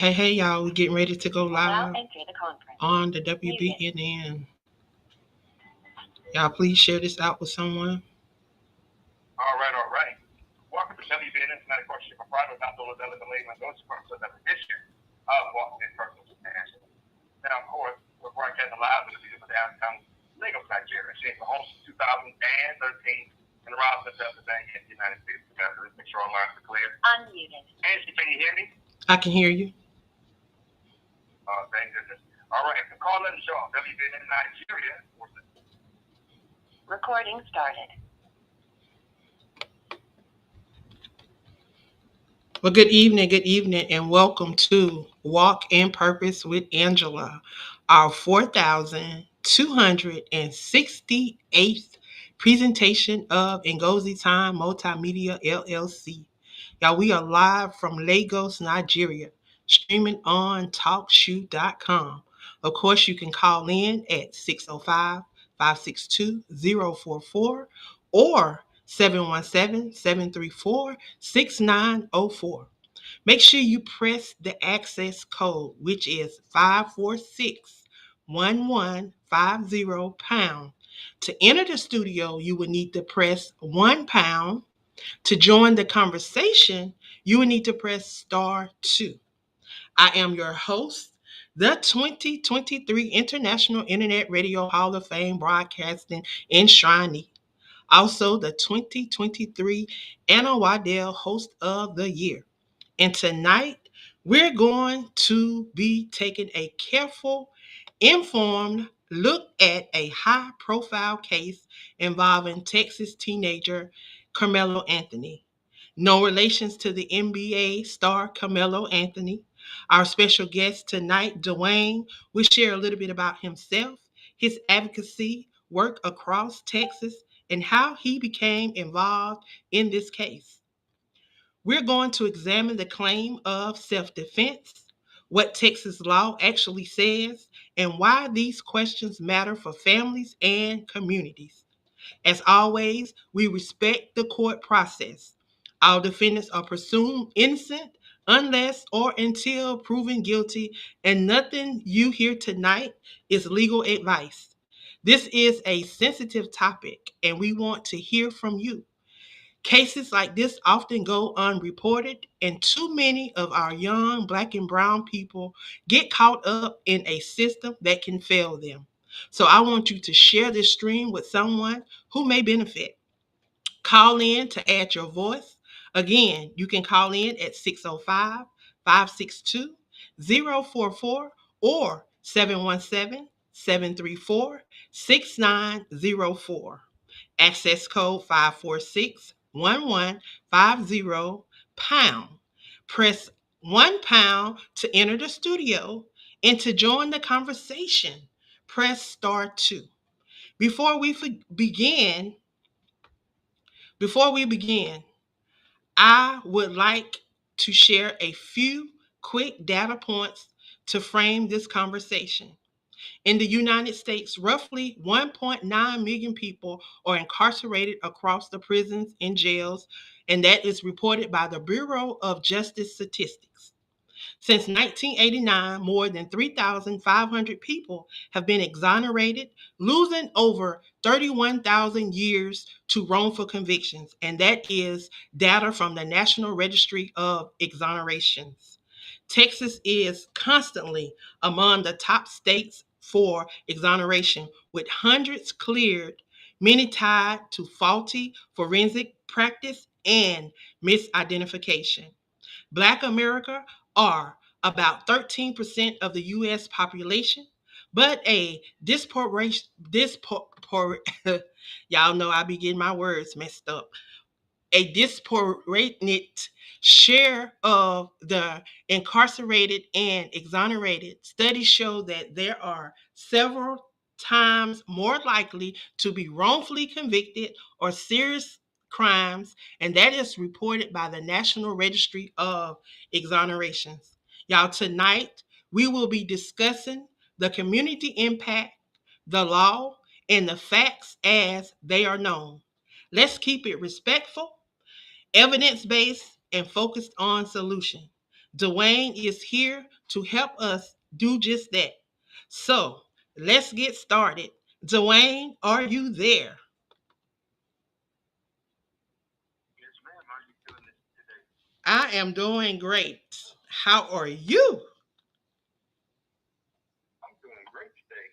Hey, y'all, we're getting ready to go live on the WBNN. Y'all, please share this out with someone. All right, all right. Welcome to WBNN Tonight, of course, for Friday, not the Layman, those parts of that edition of Walking in Purpose International. Now, of course, we're broadcasting live in the beautiful downtown Lagos, Nigeria, seeing the host of 2013 in Roslyn, Pennsylvania, in the United States. Let's make sure our lines are clear. Unmuted. Angie, can you hear me? I can hear you. Thank goodness. All right, the call in show, WBNN Nigeria. Recording started. Well, good evening, and welcome to Walk in Purpose with Angela, our 4,268th presentation of Ngozi Time Multimedia LLC. Y'all, we are live from Lagos, Nigeria, streaming on TalkShoe.com. Of course, you can call in at 605-562-044 or 717-734-6904. Make sure you press the access code, which is 546-1150 pound. To enter the studio, you will need to press 1 pound. To join the conversation, you will need to press *2. I am your host, the 2023 International Internet Radio Hall of Fame Broadcasting enshrinee. Also, the 2023 Anna Waddell Host of the Year. And tonight, we're going to be taking a careful, informed look at a high profile case involving Texas teenager Carmelo Anthony. No relations to the NBA star Carmelo Anthony. Our special guest tonight, Dwayne, will share a little bit about himself, his advocacy work across Texas, and how he became involved in this case. We're going to examine the claim of self defense, what Texas law actually says, and why these questions matter for families and communities. As always, we respect the court process. Our defendants are presumed innocent unless or until proven guilty, and nothing you hear tonight is legal advice. This is a sensitive topic, and we want to hear from you. Cases like this often go unreported, and too many of our young Black and brown people get caught up in a system that can fail them. So I want you to share this stream with someone who may benefit. Call in to add your voice. Again, you can call in at 605-562-044 or 717-734-6904. Access code 546-1150 pound. Press 1 pound to enter the studio, and to join the conversation, press *2. Before we begin, before we begin, I would like to share a few quick data points to frame this conversation. In the United States, roughly 1.9 million people are incarcerated across the prisons and jails, and that is reported by the Bureau of Justice Statistics. Since 1989, more than 3,500 people have been exonerated, losing over 31,000 years to wrongful convictions, and that is data from the National Registry of Exonerations. Texas is constantly among the top states for exoneration, with hundreds cleared, many tied to faulty forensic practice and misidentification. Black America are about 13% of the U.S. population, but a y'all know I be getting my words messed up. A disproportionate share of the incarcerated and exonerated. Studies show that there are several times more likely to be wrongfully convicted or serious crimes, and that is reported by the National Registry of Exonerations. Y'all, tonight we will be discussing the community impact, the law, and the facts as they are known. Let's keep it respectful, evidence-based, and focused on solution. Dwayne is here to help us do just that. So let's get started. Dwayne, are you there? Yes, ma'am. How are you feeling this today? I am doing great. How are you? I'm doing great today.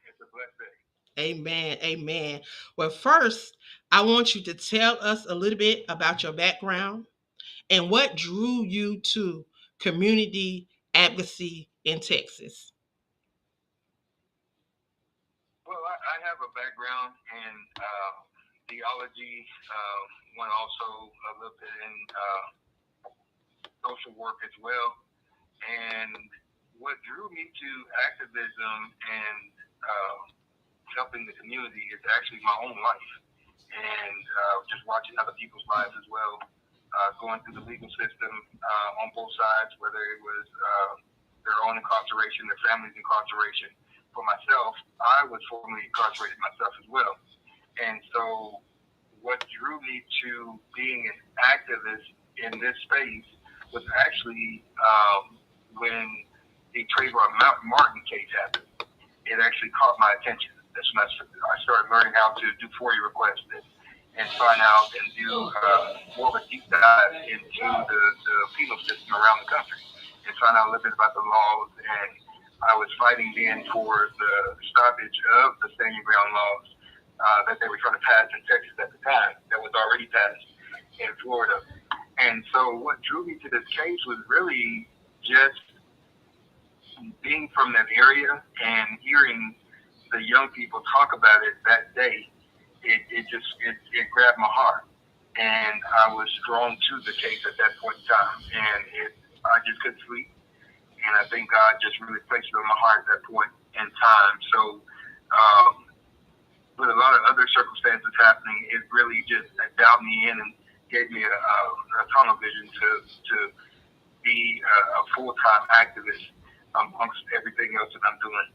It's a blessed day. Amen. Amen. Well, first, I want you to tell us a little bit about your background and what drew you to community advocacy in Texas. Well, I have a background in theology, one also a little bit in social work as well. And what drew me to activism and uh, helping the community is actually my own life and just watching other people's lives as well, going through the legal system on both sides, whether it was their own incarceration, their family's incarceration. For myself, I was formerly incarcerated myself as well. And so what drew me to being an activist in this space was actually when the Trayvon Martin case happened. It actually caught my attention. That's when I started learning how to do FOIA requests and find out and do more of a deep dive into the penal system around the country and find out a little bit about the laws. And I was fighting then for the stoppage of the standing ground laws that they were trying to pass in Texas at the time, that was already passed in Florida. And so what drew me to this case was really just being from that area and hearing the young people talk about it that day. It grabbed my heart, and I was drawn to the case at that point in time, and I just couldn't sleep, and I think God just really placed it on my heart at that point in time. So, with a lot of other circumstances happening, it really just dialed me in and gave me a tunnel vision to be a full-time activist amongst everything else that I'm doing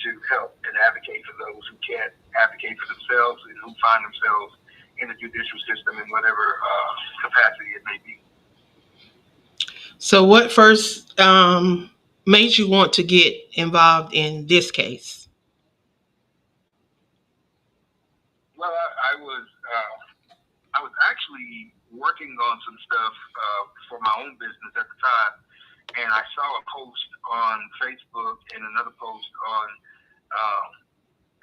to help and advocate for those who can't advocate for themselves and who find themselves in the judicial system in whatever capacity it may be. So, what first made you want to get involved in this case? Well, I was actually working on some stuff for my own business at the time, and I saw a post on Facebook and another post on um,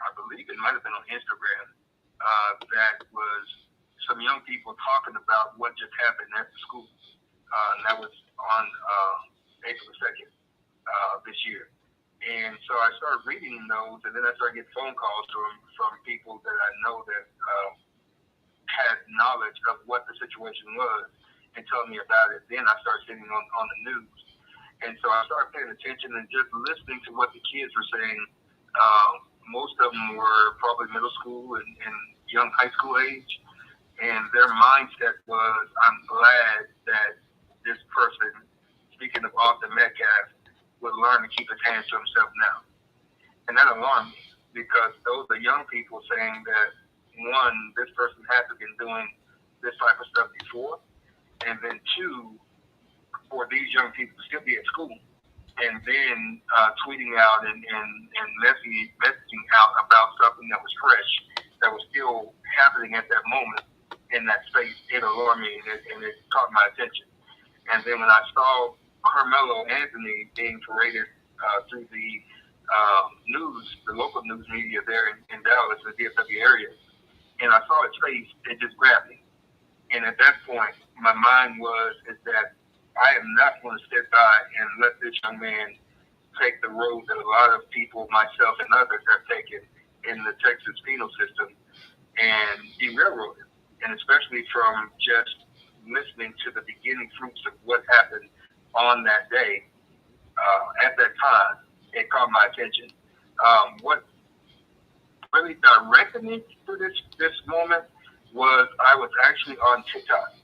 I believe it might have been on Instagram, that was some young people talking about what just happened at the school. And that was on April the 2nd this year. And so I started reading those, and then I started getting phone calls from people that I know that had knowledge of what the situation was and telling me about it. Then I started seeing on the news. And so I started paying attention and just listening to what the kids were saying. Most of them were probably middle school and young high school age. And their mindset was, I'm glad that this person, speaking of Austin Metcalf, would learn to keep his hands to himself now. And that alarmed me because those are young people saying that, one, this person has been doing this type of stuff before. And then two, for these young people to still be at school and then tweeting out and messaging out about something that was fresh, that was still happening at that moment in that space, it alarmed me and it caught my attention. And then when I saw Carmelo Anthony being paraded through the news, the local news media there in Dallas, the DFW area, and I saw his face, it just grabbed me. And at that point, my mind was is that I am not going to sit by and let this young man take the road that a lot of people, myself and others, have taken in the Texas penal system and be railroaded. And especially from just listening to the beginning fruits of what happened on that day, at that time, it caught my attention. What really directed me to this moment was I was actually on TikTok.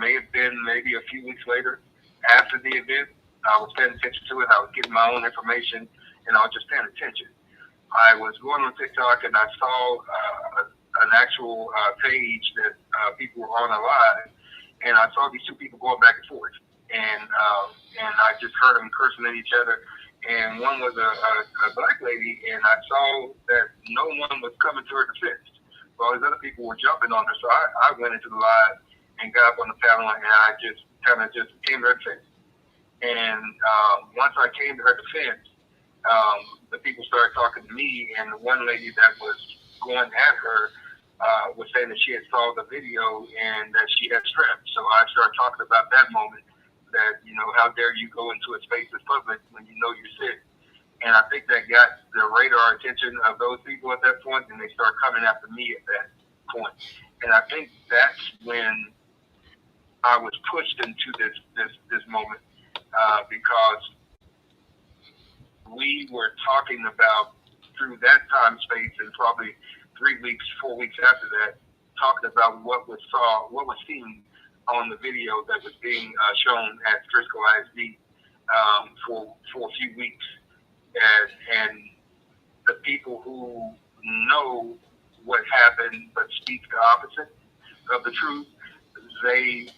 May have been maybe a few weeks later after the event. I was paying attention to it. I was getting my own information, and I was just paying attention. I was going on TikTok, and I saw an actual page that people were on a live, and I saw these two people going back and forth. and I just heard them cursing at each other. And one was a black lady, and I saw that no one was coming to her defense. All these other people were jumping on her, so I went into the live and got up on the panel, and I just kind of just came to her defense. And once I came to her defense, the people started talking to me, and the one lady that was going at her was saying that she had saw the video and that she had strep. So I started talking about that moment that, how dare you go into a space that's public when you know you're sick. And I think that got the radar attention of those people at that point, and they start coming after me at that point. And I think that's when I was pushed into this moment because we were talking about through that time space and probably 3 weeks, 4 weeks after that, talking about what was seen on the video that was being shown at Frisco ISD for a few weeks, and the people who know what happened but speak the opposite of the truth, they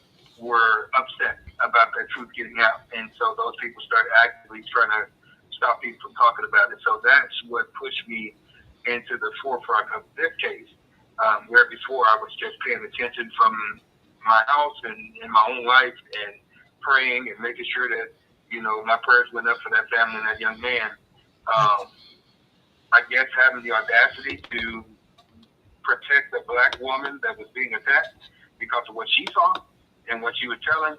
were upset about that truth getting out, and so those people started actively trying to stop people from talking about it. So that's what pushed me into the forefront of this case, where before I was just paying attention from my house and in my own life and praying and making sure that my prayers went up for that family and that young man. I guess having the audacity to protect a black woman that was being attacked because of what she saw and what she was telling,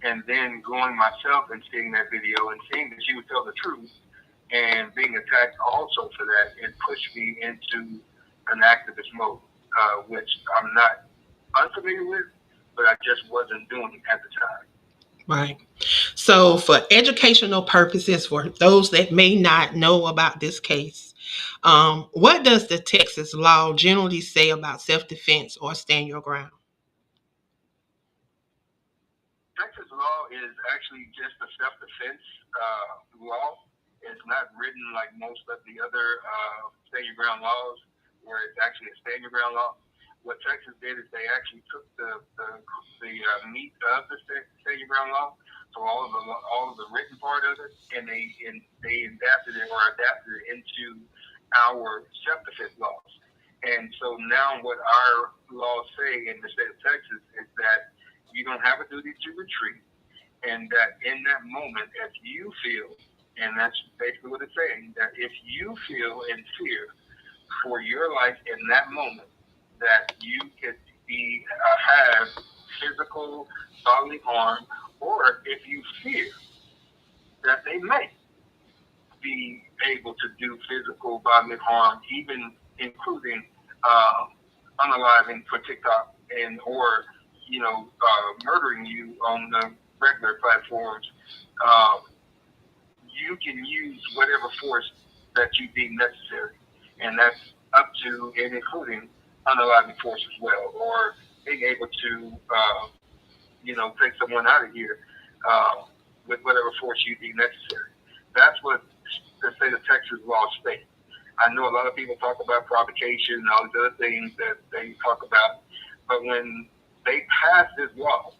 and then going myself and seeing that video and seeing that she would tell the truth and being attacked also for that, it pushed me into an activist mode, which I'm not unfamiliar with, but I just wasn't doing at the time. Right. So, for educational purposes, for those that may not know about this case, what does the Texas law generally say about self-defense or stand your ground? Texas law is actually just a self-defense law. It's not written like most of the other stand your ground laws, where it's actually a stand your ground law. What Texas did is they actually took the meat of the stand your ground law, so all of the written part of it, and they adapted it into our self-defense laws. And so now what our laws say in the state of Texas is that you don't have a duty to retreat, and that in that moment, if you feel, and that's basically what it's saying, that if you feel in fear for your life in that moment, that you could have physical bodily harm, or if you fear that they may be able to do physical bodily harm, even including unaliving for TikTok or murdering you on the regular platforms, uh, you can use whatever force that you deem necessary, and that's up to and including unaliving force as well, or being able to take someone out of here with whatever force you deem necessary. That's what the state of Texas law states. I know a lot of people talk about provocation and all these other things that they talk about, but when they pass this law,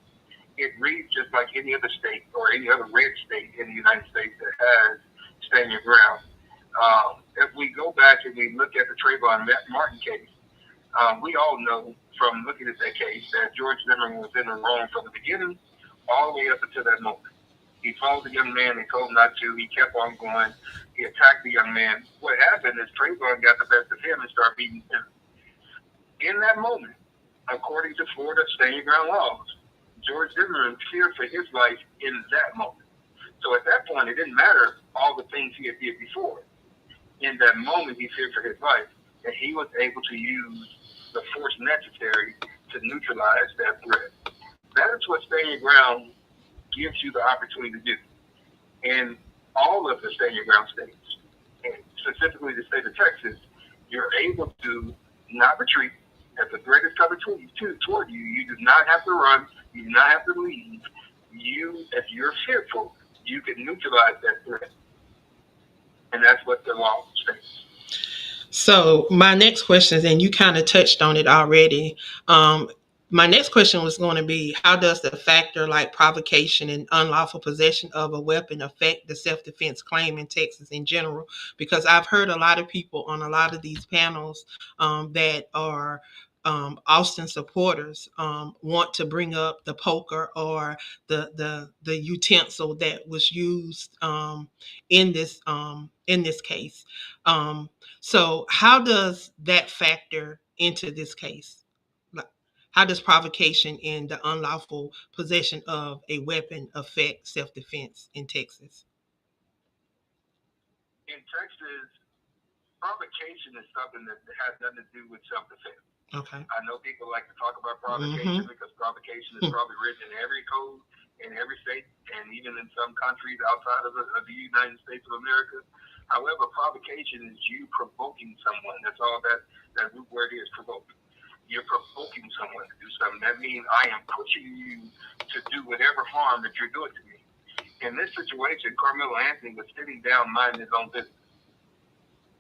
it reads just like any other state or any other red state in the United States that has stand your ground. If we go back and we look at the Trayvon Martin case, we all know from looking at that case that George Zimmerman was in the wrong from the beginning all the way up until that moment. He followed the young man and told him not to. He kept on going. He attacked the young man. What happened is Trayvon got the best of him and started beating him. In that moment, according to Florida stand your ground laws, George Zimmerman feared for his life in that moment. So at that point, it didn't matter all the things he had did before. In that moment, he feared for his life, and he was able to use the force necessary to neutralize that threat. That is what stand your ground gives you the opportunity to do. In all of the stand your ground states, and specifically the state of Texas, you're able to not retreat. If the threat is coming toward you, you do not have to run. You do not have to leave. If you're fearful, you can neutralize that threat, and that's what the law states. So my next question is, and you kind of touched on it already. My next question was going to be, how does the factor like provocation and unlawful possession of a weapon affect the self-defense claim in Texas in general? Because I've heard a lot of people on a lot of these panels that are Austin supporters want to bring up the poker or the utensil that was used in this case. So how does that factor into this case? Like, how does provocation and the unlawful possession of a weapon affect self-defense in Texas? In Texas, provocation is something that has nothing to do with self-defense. Okay. I know people like to talk about provocation because provocation is probably written in every code in every state and even in some countries outside of the United States of America. However, provocation is you provoking someone. That's all that root word is, provoke. You're provoking someone to do something. That means I am pushing you to do whatever harm that you're doing to me. In this situation, Carmelo Anthony was sitting down minding his own business.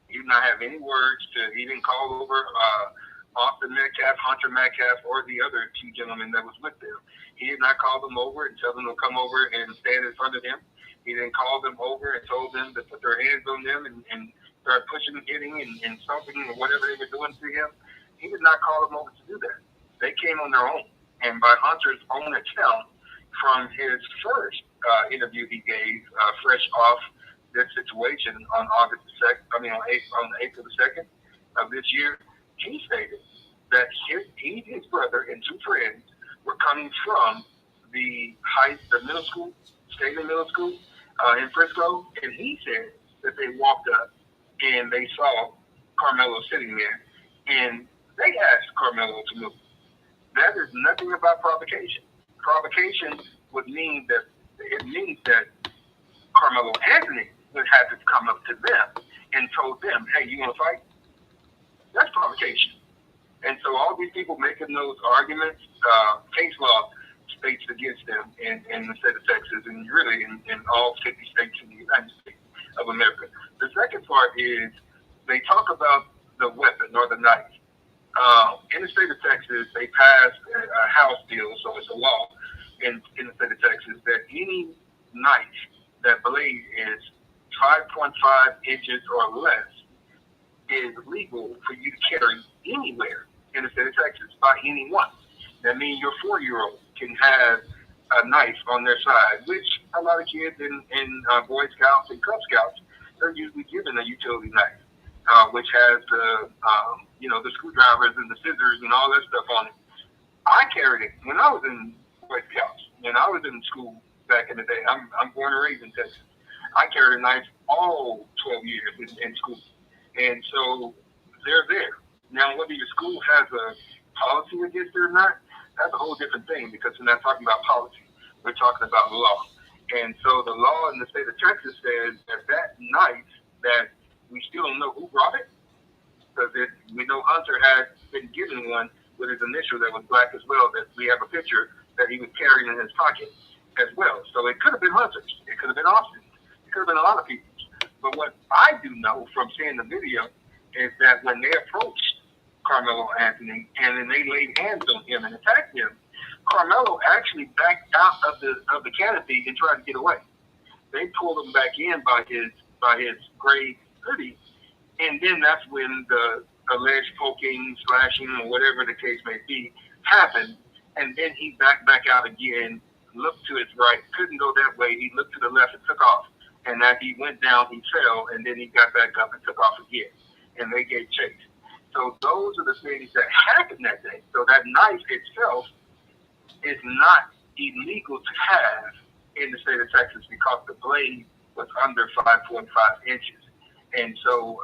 He did not have any words to even call over Austin Metcalf, Hunter Metcalf, or the other two gentlemen that was with them. He did not call them over and tell them to come over and stand in front of him. He then called them over and told them to put their hands on them and start pushing, hitting, and stomping, or whatever they were doing to him. He did not call them over to do that. They came on their own. And by Hunter's own account, from his first interview he gave, fresh off this situation on August the 2nd, on April the 2nd of this year, he stated that he, his brother, and two friends were coming from the middle school, State Middle School in Frisco, and he said that they walked up and they saw Carmelo sitting there, and they asked Carmelo to move. That is nothing about provocation. Provocation means that Carmelo Anthony would have to come up to them and told them, "Hey, you want to fight?" That's provocation. And so all these people making those arguments, case law states against them in the state of Texas and really in all 50 states in the United States of America. The second part is they talk about the weapon or the knife. In the state of Texas, they passed a House bill, so it's a law in the state of Texas that any knife that blade is 5.5 inches or less is legal for you to carry anywhere in the state of Texas by anyone. That means your 4-year-old can have a knife on their side, which a lot of kids in Boy Scouts and Cub Scouts, they're usually given a utility knife, which has the screwdrivers and the scissors and all that stuff on it. I carried it when I was in Boy Scouts. When I was in school back in the day, I'm born and raised in Texas. I carried a knife all 12 years in school. And so they're there. Now, whether your school has a policy against it or not, that's a whole different thing because we're not talking about policy. We're talking about law. And so the law in the state of Texas says that knife that we still don't know who brought it, because we know Hunter had been given one with his initial that was black as well, that we have a picture that he was carrying in his pocket as well. So it could have been Hunter's. It could have been Austin. It could have been a lot of people's. But what I do know from seeing the video is that when they approached Carmelo Anthony and then they laid hands on him and attacked him, Carmelo actually backed out of the canopy and tried to get away. They pulled him back in by his gray hoodie, and then that's when the alleged poking, slashing, or whatever the case may be happened. And then he backed back out again, looked to his right, couldn't go that way. He looked to the left and took off. And as he went down, he fell, and then he got back up and took off again. And they gave chase. So those are the things that happened that day. So that knife itself is not illegal to have in the state of Texas because the blade was under 5.5 inches. And so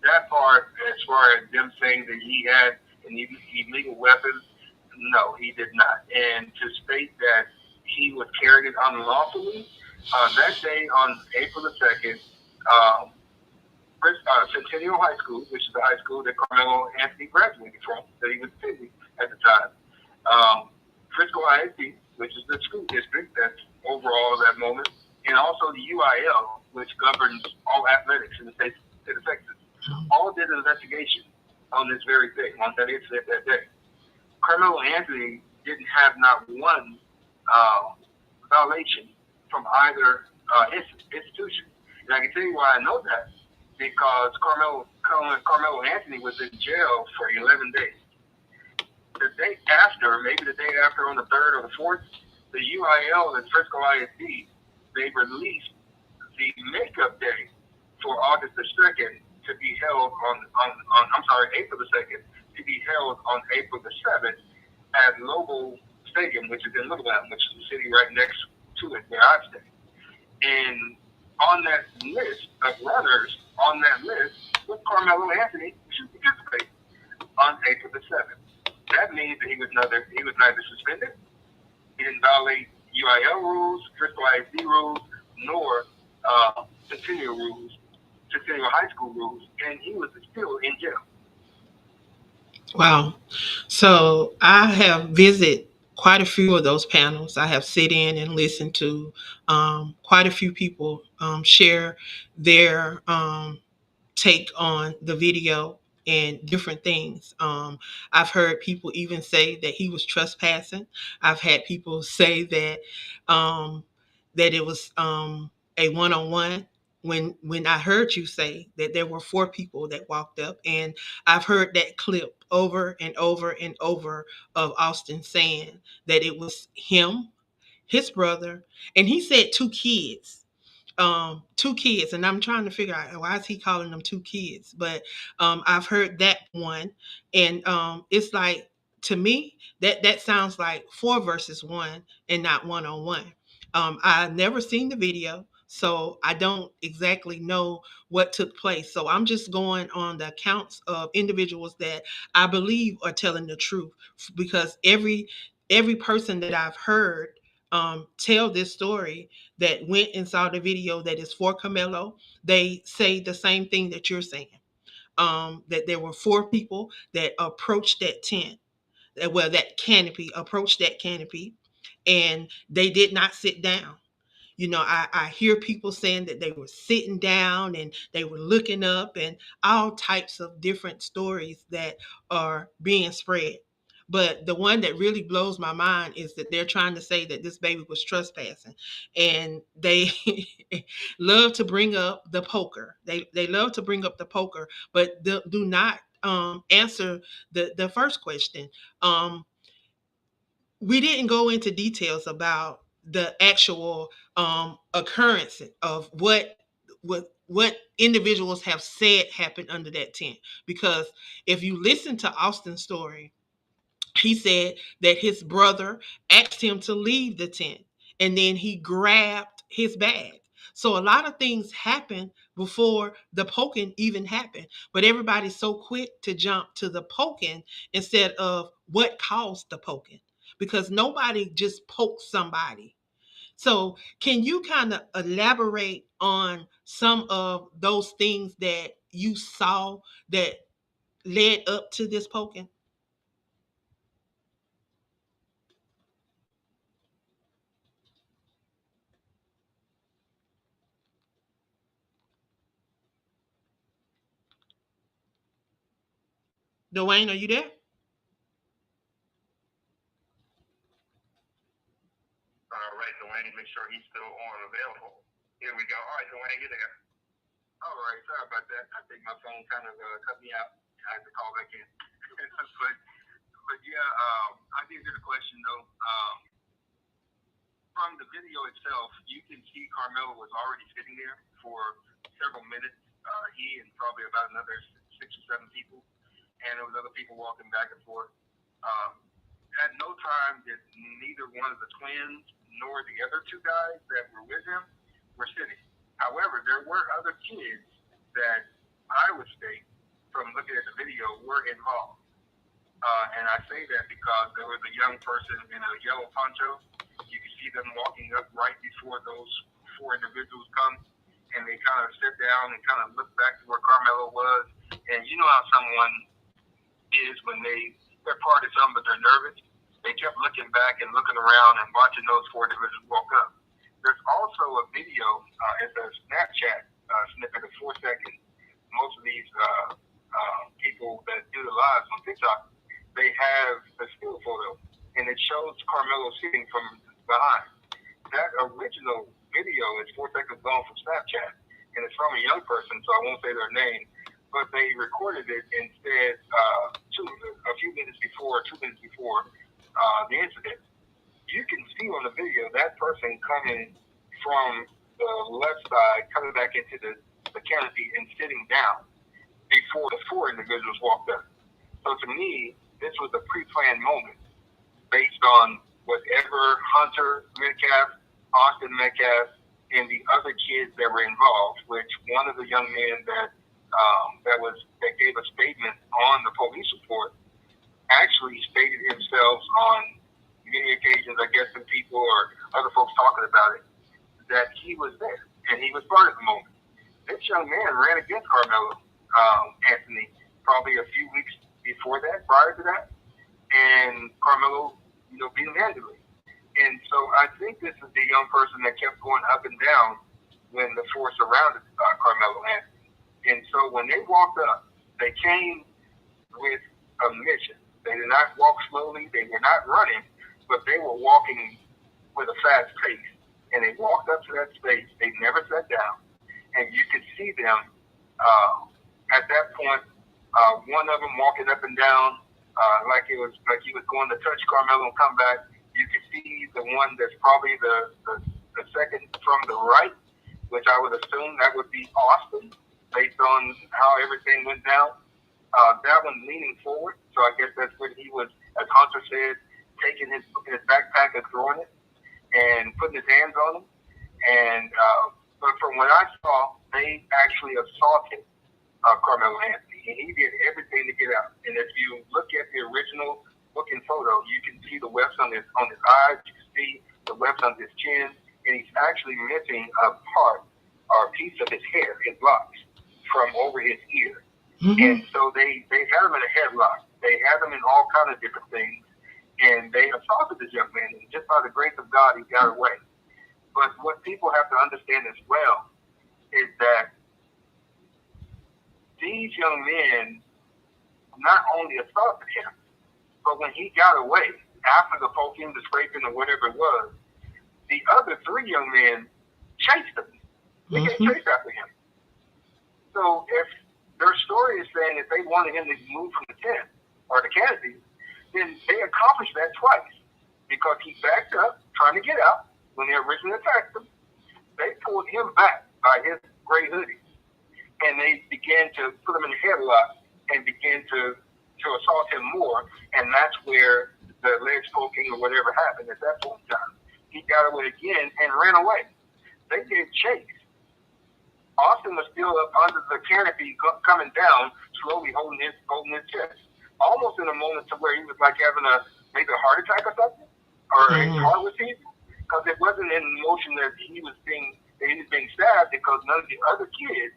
that part, as far as them saying that he had an illegal weapon, no, he did not. And to state that he was carrying it unlawfully, that day on April the 2nd, Centennial High School, which is the high school that Carmelo Anthony graduated from, that he was attending at the time, Frisco ISD, which is the school district that's overall at that moment, and also the UIL, which governs all athletics in the state of Texas, all did an investigation on this very thing, on that incident that day. Carmelo Anthony didn't have not one uh, violation from either institution. And I can tell you why I know that because Carmelo Anthony was in jail for 11 days. The day after, maybe the day after on the 3rd or the 4th, the UIL and Frisco ISD, they released the makeup day for August the 2nd to be held on I'm sorry, April the 2nd to be held on April the 7th at Lobo Stadium, which is in Little Rock, which is the city right next to it where I stay. And on that list of runners, on that list was Carmelo Anthony to participate on April the 7th. That means that he was neither suspended, he didn't violate UIL rules, Frisco ISD rules, nor Centennial High School rules, and he was still in jail. Wow. So I have visited quite a few of those panels. I have sit in and listened to quite a few people share their take on the video and different things. I've heard people even say that he was trespassing. I've had people say um, that it was a one-on-one. When I heard you say that there were four people that walked up, and I've heard that clip over and over and over of Austin saying that it was him, his brother, and he said two kids, and I'm trying to figure out why is he calling them two kids. But I've heard that one, and it's like, to me, that sounds like four versus one and not one on one. I've never seen the video, so I don't exactly know what took place. So I'm just going on the accounts of individuals that I believe are telling the truth, because every person that I've heard tell this story that went and saw the video that is for Camelo, they say the same thing that you're saying. That there were four people that approached that tent, that canopy, approached that canopy, and they did not sit down. I hear people saying that they were sitting down and they were looking up, and all types of different stories that are being spread. But the one that really blows my mind is that they're trying to say that this baby was trespassing. And they love to bring up the poker. They love to bring up the poker, but do not answer the first question. Um, we didn't go into details about the actual occurrence of what individuals have said happened under that tent. Because if you listen to Austin's story, he said that his brother asked him to leave the tent, and then he grabbed his bag. So a lot of things happened before the poking even happened, but everybody's so quick to jump to the poking instead of what caused the poking, because nobody just pokes somebody. So can you kind of elaborate on some of those things that you saw that led up to this poking? Dwayne, are you there? All right, Dwayne, make sure he's still on available. Here we go. All right, Dwayne, you're there. All right, sorry about that. I think my phone kind of cut me out. I had to call back in. but yeah, I did get a question though. From the video itself, you can see Carmelo was already sitting there for several minutes. He and probably about another 6 or 7 people, and there was other people walking back and forth. Um, at no time did neither one of the twins nor the other two guys that were with him were sitting. However, there were other kids that I would state, from looking at the video, were involved. And I say that because there was a young person in a yellow poncho. You can see them walking up right before those four individuals come, and they kind of sit down and kind of look back to where Carmelo was. And you know how someone is when they're part of something, but they're nervous. They kept looking back and looking around and watching those four individuals walk up. There's also a video, it's a Snapchat snippet of 4 seconds. Most of these people that do the lives on TikTok, they have a still photo, and it shows Carmelo sitting from behind. That original video is 4 seconds long from Snapchat, and it's from a young person, so I won't say their name, but they recorded it and said a few minutes before, 2 minutes before the incident. You can see on the video that person coming from the left side, coming back into the canopy and sitting down before the four individuals walked up. So to me, this was a pre-planned moment based on whatever Hunter Metcalf, Austin Metcalf, and the other kids that were involved. Which one of the young men that gave a statement on the police report actually stated himself on many occasions, I guess, to people or other folks talking about it, that he was there and he was part of the moment. This young man ran against Carmelo Anthony probably a few weeks before that, prior to that, and Carmelo, beat him handily. And so I think this is the young person that kept going up and down when the force surrounded Carmelo Anthony. And so when they walked up, they came with a mission. They did not walk slowly. They were not running, but they were walking with a fast pace. And they walked up to that space. They never sat down. And you could see them at that point, one of them walking up and down like he was going to touch Carmelo and come back. You could see the one that's probably the second from the right, which I would assume that would be Austin, based on how everything went down. That one leaning forward, so I guess that's when he was, as Hunter said, taking his backpack and throwing it and putting his hands on him. And but from what I saw, they actually assaulted Carmelo Anthony, and he did everything to get out. And if you look at the original looking photo, you can see the webs on his eyes, you can see the webs on his chin, and he's actually missing a part or a piece of his hair, his locks, from over his ear. Mm-hmm. And so they had him in a headlock. They had him in all kinds of different things. And they assaulted this young man. And just by the grace of God, he got away. But what people have to understand as well is that these young men not only assaulted him, but when he got away, after the poking, the scraping, or whatever it was, the other three young men chased him. They mm-hmm. chased after him. So if their story is saying that they wanted him to move from the tent or the canopy, then they accomplished that twice, because he backed up trying to get out when they originally attacked him. They pulled him back by his gray hoodie, and they began to put him in a headlock and began to assault him more, and that's where the leg poking or whatever happened at that point in time. He got away again and ran away. They gave chase. Austin was still up under the canopy, coming down, slowly holding his chest, almost in a moment to where he was like having maybe a heart attack or something, or his heart was beating, because it wasn't in motion that he was being stabbed, because none of the other kids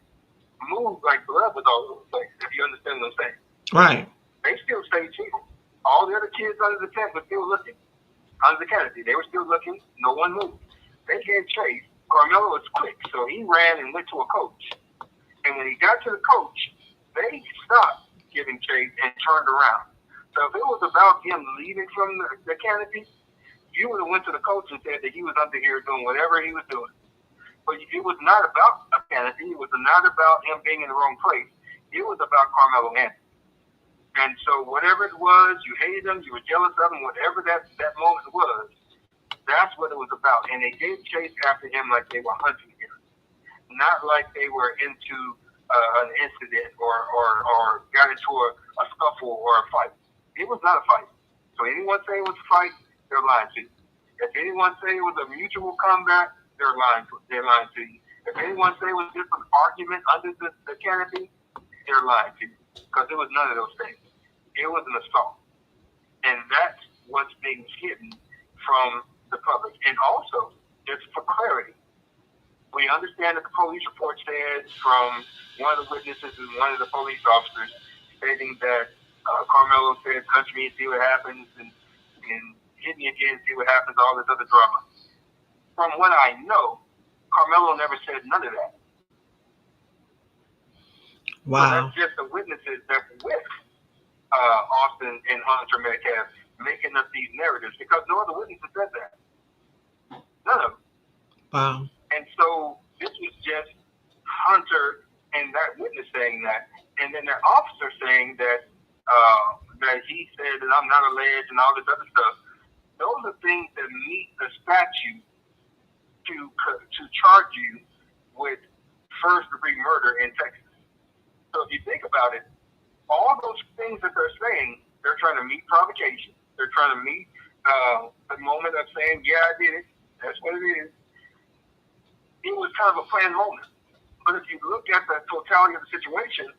moved like blood was all over the place, if you understand what I'm saying. Right. They still stayed cheating. All the other kids under the tent were still looking, under the canopy. They were still looking. No one moved. They gave chase. Carmelo was quick, so he ran and went to a coach. And when he got to the coach, they stopped giving chase and turned around. So if it was about him leaving from the canopy, you would have went to the coach and said that he was under here doing whatever he was doing. But it was not about a canopy. It was not about him being in the wrong place. It was about Carmelo Anthony. And so whatever it was, you hated him, you were jealous of him, whatever that moment was, that's what it was about. And they gave chase after him like they were hunting him, not like they were into an incident or got into a scuffle or a fight. It was not a fight. So anyone say it was a fight, they're lying to you. If anyone say it was a mutual combat, they're lying to you. If anyone say it was just an argument under the canopy, they're lying to you. Because it was none of those things. It was an assault. And that's what's being hidden from the public. And also, just for clarity, we understand that the police report said from one of the witnesses and one of the police officers stating that Carmelo said, touch me and see what happens, and hit me again and see what happens, all this other drama. From what I know, Carmelo never said none of that. Wow. So that's just the witnesses that were with Austin and Hunter Metcalf making up these narratives because no other witnesses said that. None of them. Wow. And so this was just Hunter and that witness saying that, and then that officer saying that he said that I'm not alleged and all this other stuff. Those are things that meet the statute to charge you with first degree murder in Texas. So if you think about it, all those things that they're saying, they're trying to meet provocation. They're trying to meet the moment of saying, yeah, I did it. That's what it is. It was kind of a planned moment. But if you look at the totality of the situation,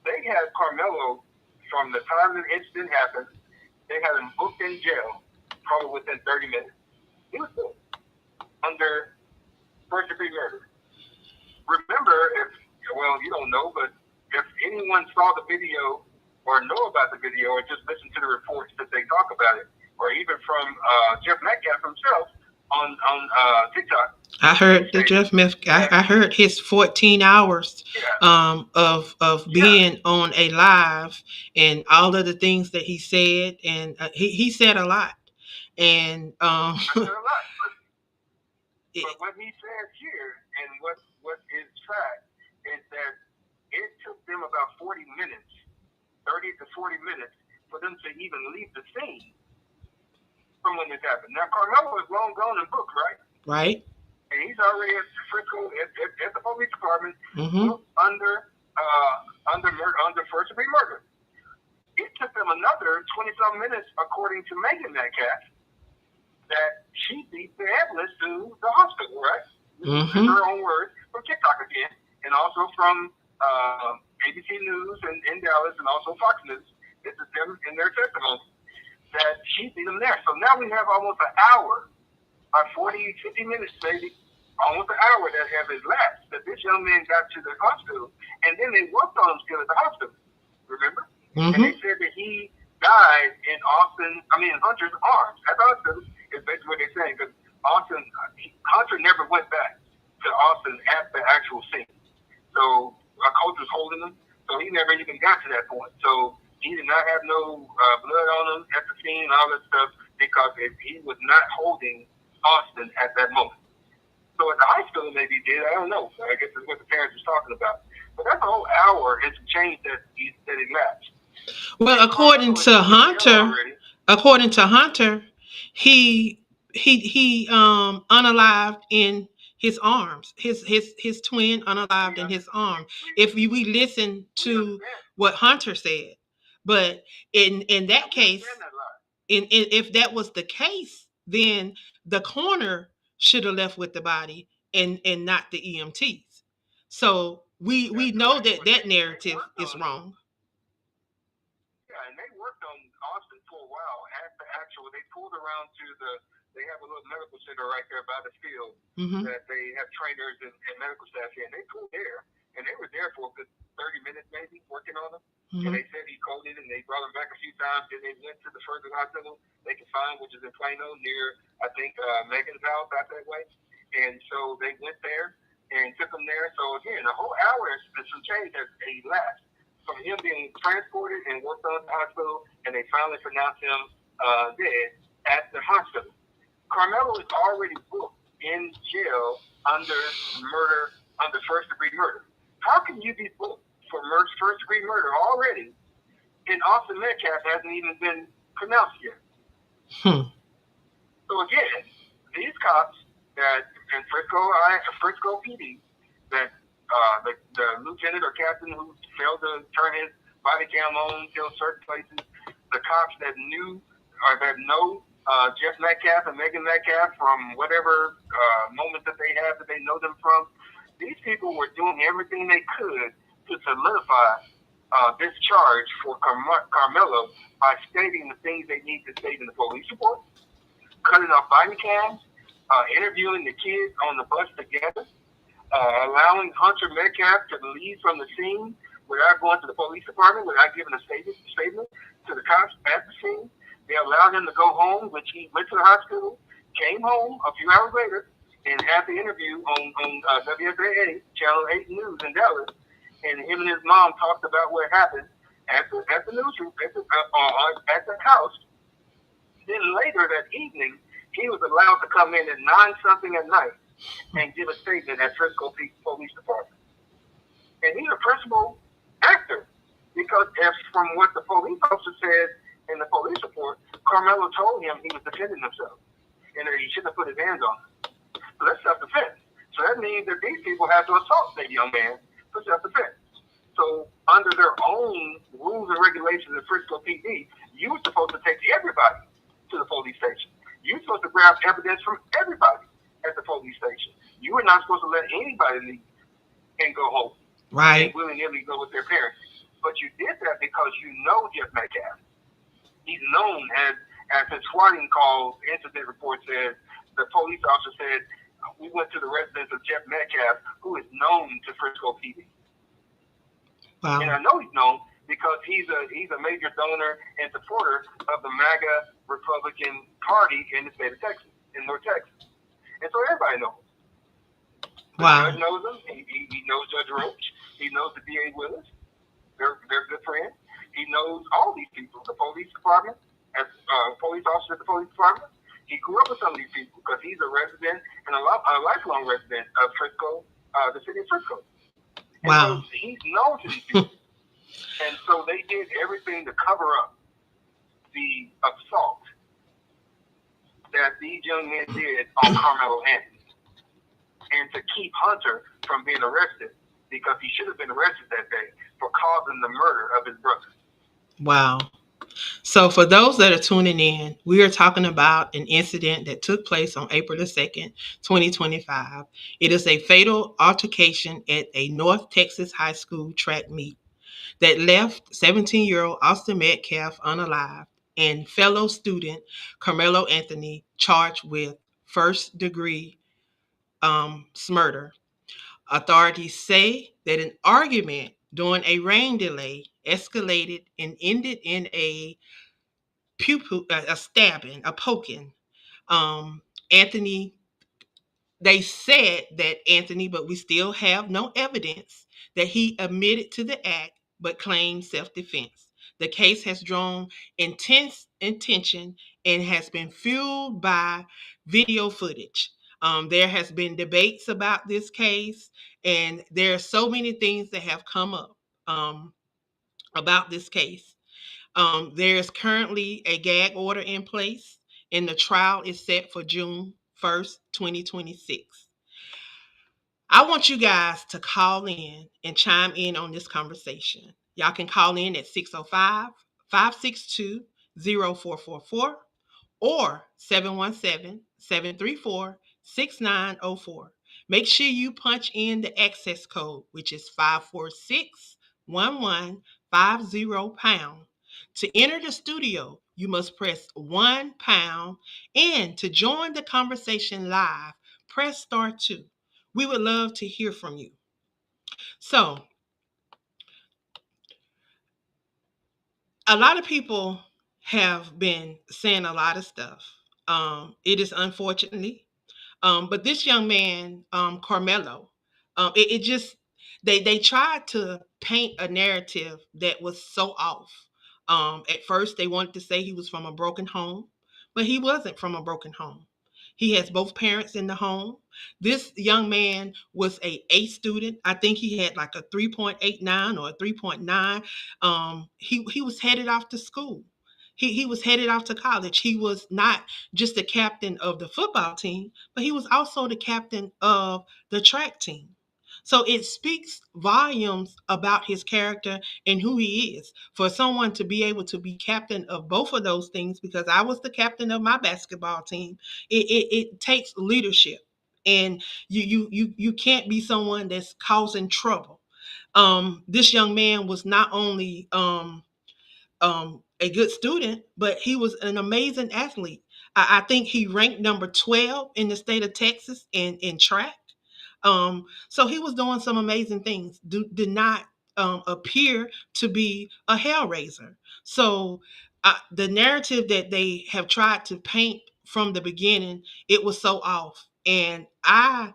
they had Carmelo from the time the incident happened, they had him booked in jail probably within 30 minutes. He was booked under first degree murder. Remember, you don't know, but if anyone saw the video or know about the video or just listen to the reports that they talk about it, or even from Jeff Metcalf himself on TikTok. I heard the Jeff Metcalf. I heard his 14 hours of being on a live and all of the things that he said, and he said a lot. And I said a lot, but what he said here and what is fact is that it took them about 40 minutes, 30 to 40 minutes, for them to even leave the scene from when this happened. Now, Carmelo is long gone and booked, right? Right. And he's already at Frisco at the police department, under first degree murder. It took them another 20-some minutes, according to Megan Metcalf, that she beat the ambulance to the hospital, right? This is her own words from TikTok again, and also from ABC News in Dallas, and also Fox News. This is them in their testimony that she beat them there. So now we have almost an hour, by 40, 50 minutes maybe, almost an hour that have elapsed that this young man got to the hospital, and then they worked on him still at the hospital. Remember? And they said that he died in Hunter's arms at the hospital. Is basically what they're saying, because Hunter never went back to Austin at the actual scene. So our coach was holding him, so he never even got to that point. So he did not have no blood on him at the scene and all that stuff, because he was not holding Austin at that moment. So at the high school, maybe he did. I don't know. I guess that's what the parents was talking about. But that's a whole hour and some change that he lapsed. Well, according to Hunter, he unalived in his arms. His twin unalived in his arm. If we listen to what Hunter said, but in that case, if that was the case, then the coroner should have left with the body and not the EMTs. So we know that narrative is wrong. Yeah, and they worked on Austin for a while. They pulled around to they have a little medical center right there by the field that they have trainers and medical staff here. And they pulled there, and they were there for a good 30 minutes maybe working on them. And they said he coded, and they brought him back a few times. Then they went to the further hospital they could find, which is in Plano near, I think, Megan's house out that way. And so they went there and took him there. So again, a whole hour and some change has elapsed from him being transported and worked on at the hospital, and they finally pronounced him dead at the hospital. Carmelo is already booked in jail under first degree murder. How can you be booked for first degree murder already, and Austin Metcalf hasn't even been pronounced yet? So again, these cops that in Frisco PD, that the lieutenant or captain who failed to turn his body cam on till certain places, the cops that knew or that know Jeff Metcalf and Megan Metcalf from whatever moment that they have that they know them from, these people were doing everything they could to solidify this charge for Carmelo by stating the things they need to state in the police report, cutting off body cams, interviewing the kids on the bus together, allowing Hunter Metcalf to leave from the scene without going to the police department, without giving a statement to the cops at the scene. They allowed him to go home, which he went to the hospital, came home a few hours later, and had the interview on WSAA, Channel 8 News in Dallas. And him and his mom talked about what happened. at the newsroom at the house. Then later that evening, he was allowed to come in at 9 something at night and give a statement at Frisco Police Department. And he's a principal actor because as from what the police officer said in the police report, Carmelo told him he was defending himself and that he shouldn't have put his hands on him. So that's self-defense. So that means that these people had to assault that young man for self-defense. So under their own rules and regulations at Frisco PD, you were supposed to take everybody to the police station. You were supposed to grab evidence from everybody at the police station. You were not supposed to let anybody leave and go home and Right. willy-nilly go with their parents. But you did that because you know Jeff Metcalf. He's known as his swatting call incident report says, the police officer said, we went to the residence of Jeff Metcalf, who is known to Frisco PD. And Wow. I know he's known because he's a major donor and supporter of the MAGA Republican Party in the state of Texas, in North Texas. And so everybody knows. The judge Wow. knows him. He knows Judge Roach. He knows the DA Willis. They're good friends. He knows all these people. The police department, as police officer at the police department. He grew up with some of these people because he's a resident and a lifelong resident of Frisco, the city of Frisco. And so Wow. he's known to these people. And so they did everything to cover up the assault that these young men did on Carmelo Anthony and to keep Hunter from being arrested because he should have been arrested that day for causing the murder of his brother. Wow. So, for those that are tuning in, we are talking about an incident that took place on April the 2nd, 2025. It is a fatal altercation at a North Texas high school track meet that left 17-year-old Austin Metcalf unalive and fellow student Carmelo Anthony charged with first degree murder. Authorities say that an argument during a rain delay escalated and ended in a stabbing, a poking. Um, Anthony, they said that Anthony, but we still have no evidence that he admitted to the act, but claimed self-defense. The case has drawn intense attention and has been fueled by video footage. There has been debates about this case, and there are so many things that have come up about this case. There is currently a gag order in place, and the trial is set for June 1st, 2026. I want you guys to call in and chime in on this conversation. Y'all can call in at 605-562-0444 or 717-734-6904. Make sure you punch in the access code, which is 546-1150 pound. To enter the studio, you must press 1 pound, and to join the conversation live, press star 2. We would love to hear from you. So, a lot of people have been saying a lot of stuff. It is unfortunately, but this young man, Carmelo, it just they tried to paint a narrative that was so off. At first, they wanted to say he was from a broken home, but he wasn't from a broken home. He has both parents in the home. This young man was a A student. I think he had like a 3.89 or a 3.9. He was headed off to school. He was headed off to college. He was not just the captain of the football team, but he was also the captain of the track team. So it speaks volumes about his character and who he is. For someone to be able to be captain of both of those things, because I was the captain of my basketball team, it takes leadership. And you can't be someone that's causing trouble. This young man was not only a good student, but he was an amazing athlete. I think he ranked number 12 in the state of Texas in track. So he was doing some amazing things. Did not appear to be a hellraiser. So the narrative that they have tried to paint from the beginning, it was so off. And I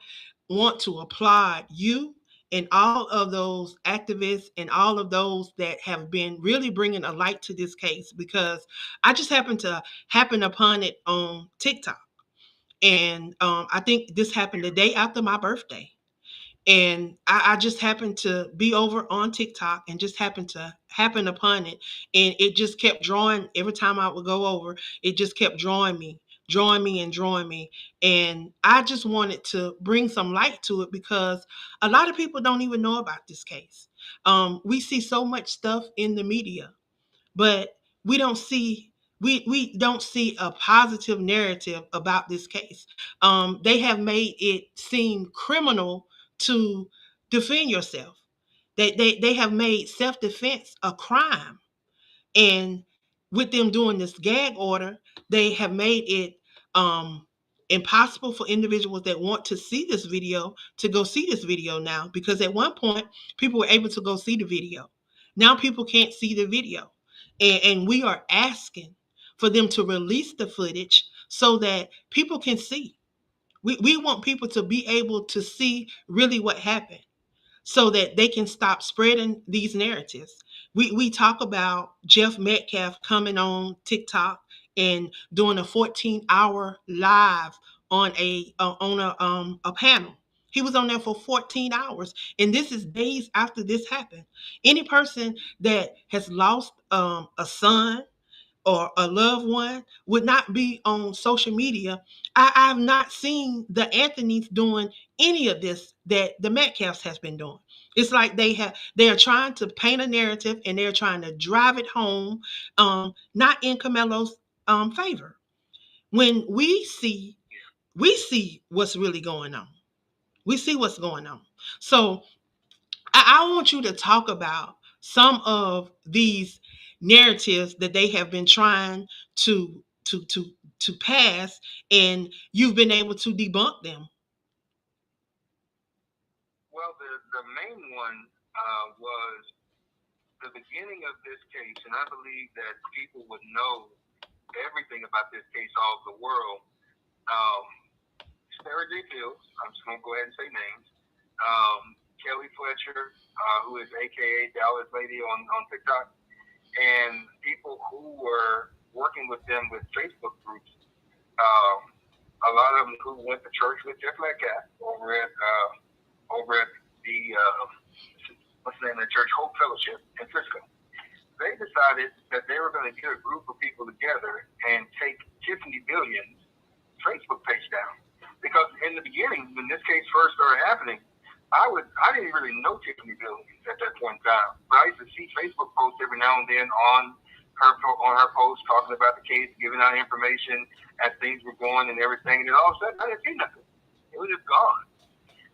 want to applaud you and all of those activists and all of those that have been really bringing a light to this case, because I just happened to happen upon it on TikTok. And I think this happened the day after my birthday. And I just happened to be over on TikTok and just happened to happen upon it. And it just kept drawing every time I would go over, it just kept drawing me and drawing me. And I just wanted to bring some light to it because a lot of people don't even know about this case. We see so much stuff in the media, but we don't see we don't see a positive narrative about this case. They have made it seem criminal to defend yourself. They have made self-defense a crime. And with them doing this gag order, they have made it um, impossible for individuals that want to see this video to go see this video now. Because at one point, people were able to go see the video. Now people can't see the video. And we are asking for them to release the footage so that people can see. We want people to be able to see really what happened so that they can stop spreading these narratives. We talk about Jeff Metcalf coming on TikTok and doing a 14-hour live on a panel. He was on there for 14 hours, and this is days after this happened. Any person that has lost a son or a loved one would not be on social media. I've not seen the Anthony's doing any of this that the Metcalfs has been doing. It's like they are trying to paint a narrative and they're trying to drive it home, not in Camelo's favor. When we see what's really going on. We see what's going on. So I want you to talk about some of these narratives that they have been trying to to to to pass, and you've been able to debunk them. Well, the main one was the beginning of this case, and I believe that people would know everything about this case all over the world. Um, Sarah J. Fields, I'm just going to go ahead and say names. Kelly Fletcher, who is AKA Dallas Lady on TikTok, and people who were working with them with Facebook groups. A lot of them who went to church with Jeff Metcalf over at the what's the name of the church, Hope Fellowship in Frisco. They decided that they were going to get a group of people together and take Tiffany Billion's Facebook page down. Because in the beginning, when this case first started happening, I didn't really know Tiffany Billions at that point in time. But I used to see Facebook posts every now and then on her post talking about the case, giving out information as things were going and everything. And all of a sudden, I didn't see nothing. It was just gone.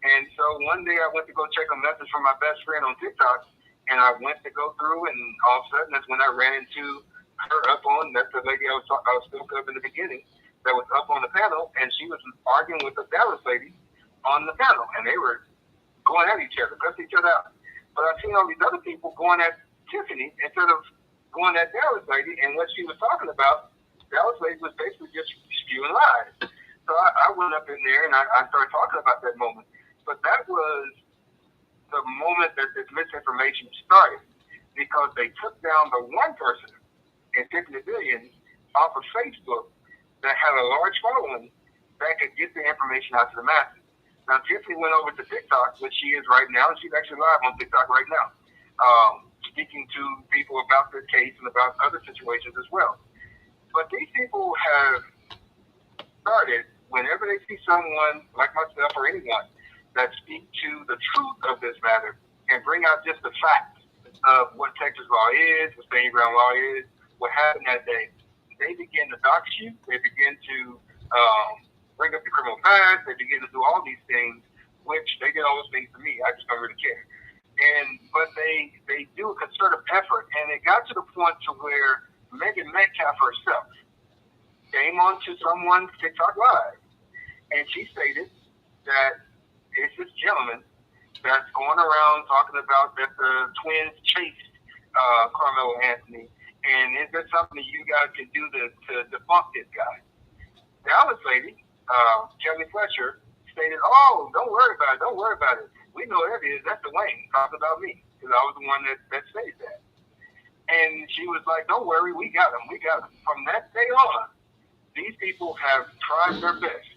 And so one day I went to go check a message from my best friend on TikTok, and I went to go through, and all of a sudden that's when I ran into her that's the lady I was spoke of in the beginning, that was up on the panel, and she was arguing with a Dallas lady on the panel, and they were going at each other, cussing each other out. But I've seen all these other people going at Tiffany instead of going at Dallas lady, and what she was talking about, Dallas lady was basically just spewing lies. So I went up in there and I started talking about that moment. But that was the moment that this misinformation started, because they took down the one person in Tiffany Billions off of Facebook that had a large following that could get the information out to the masses. Now, Tiffany went over to TikTok, which she is right now, and she's actually live on TikTok right now, speaking to people about this case and about other situations as well. But these people have started, whenever they see someone like myself or anyone that speak to the truth of this matter and bring out just the facts of what Texas law is, what stand ground law is, what happened that day, they begin to dox you, they begin to bring up the criminal past, they begin to do all these things, which they did all those things to me. I just don't really care. But they do a concerted effort, and it got to the point to where Megan Metcalf herself came on to someone's TikTok live, and she stated that it's this gentleman that's going around talking about that the twins chased Carmelo Anthony, and is there something that you guys can do to debunk this guy? Dallas lady, Kelly Fletcher, stated, "Oh, don't worry about it. We know that is. That's Elaine talking about me because I was the one that said that. And she was like, don't worry, we got them. We got them. From that day on, these people have tried their best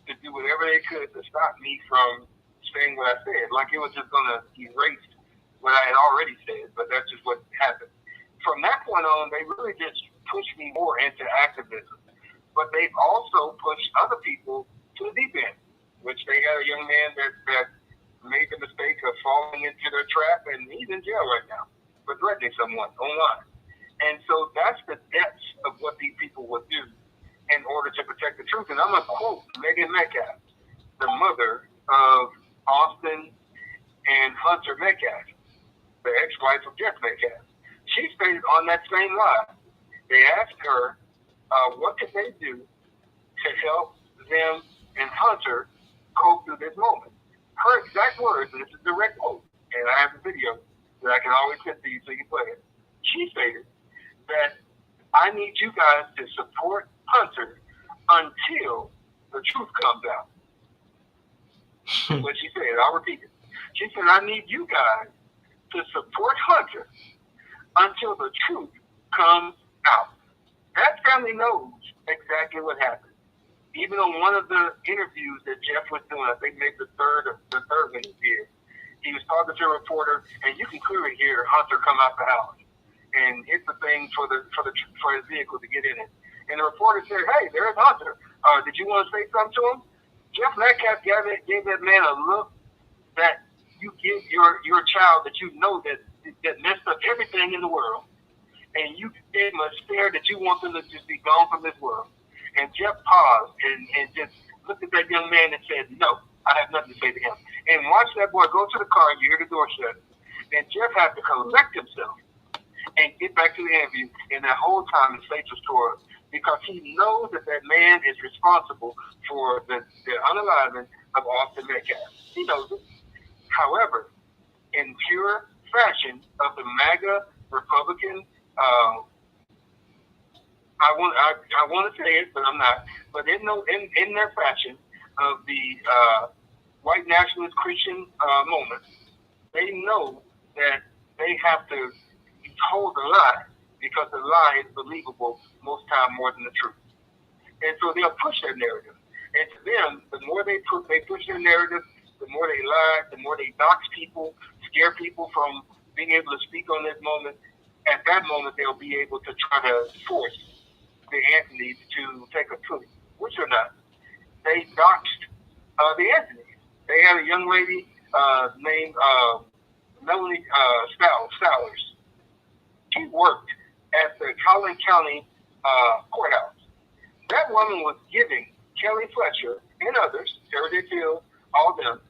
to do whatever they could to stop me from saying what I said. Like it was just going to erase what I had already said, but that's just what happened. From that point on, they really just pushed me more into activism. But they've also pushed other people to the deep end, which they had a young man that made the mistake of falling into their trap, and he's in jail right now for threatening someone online. And so that's the depths of what these people would do in order to protect the truth. And I'm going to quote Megan Metcalf, the mother of Austin and Hunter Metcalf, the ex-wife of Jeff Metcalf. She stated on that same line, they asked her, what could they do to help them and Hunter cope through this moment? Her exact words, and this is a direct quote, and I have the video that I can always send to you so you can play it. She stated that I need you guys to support Hunter until the truth comes out. That's what she said. I'll repeat it. She said, I need you guys to support Hunter until the truth comes out. That family knows exactly what happened. Even on one of the interviews that Jeff was doing, I think maybe the third one he did, he was talking to a reporter, and you can clearly hear Hunter come out the house and hit the thing for his vehicle to get in it. And the reporter said, "Hey, there's Hunter. Did you want to say something to him?" Jeff Metcalf gave that man a look that you give your child that you know that messed up everything in the world, and you gave him a stare that you want them to just be gone from this world. And Jeff paused and just looked at that young man and said, "No, I have nothing to say to him." And watch that boy go to the car and you hear the door shut. And Jeff had to collect himself and get back to the interview. And that whole time his face was tore because he knows that man is responsible for the unaliving of Austin Metcalf. He knows it. However, in pure fashion of the MAGA Republican, I want to say it, but I'm not. But in their fashion of the white nationalist Christian moment, they know that they have to hold the lie because the lie is believable most time more than the truth. And so they'll push that narrative. And to them, the more they push their narrative, the more they lie, the more they dox people, scare people from being able to speak on this moment. At that moment, they'll be able to try to force the Anthonys to take a plea, which are not. They doxed the Anthonys. They had a young lady named Melanie Stowers. She worked at the Collin County courthouse. That woman was giving Kelly Fletcher and others, Sarah Field, all them,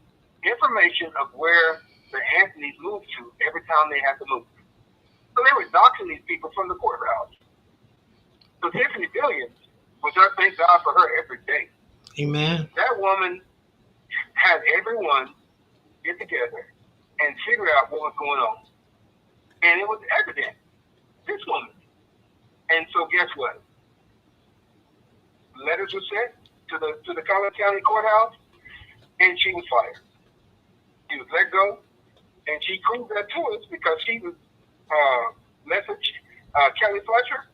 information of where the Anthonys moved to every time they had to move. So they were doxing these people from the courthouse. So Tiffany Billions, which I thank God for her every day. Amen. That woman had everyone get together and figure out what was going on. And it was evident. This woman. And so guess what? Letters were sent to the Collin County courthouse, and she was fired. She was let go, and she proved that to us because she was messaged Kelly Fletcher,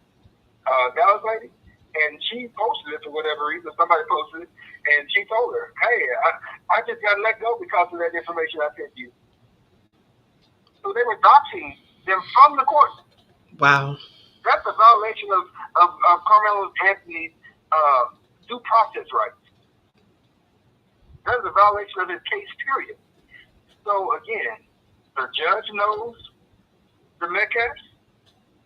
Dallas lady, and she posted it for whatever reason. Somebody posted it, and she told her, "Hey, I just got let go because of that information I sent you." So they were doxing them from the court. Wow. That's a violation of Carmelo Anthony's due process rights. That is a violation of his case, period. So again, the judge knows the Metcalfs.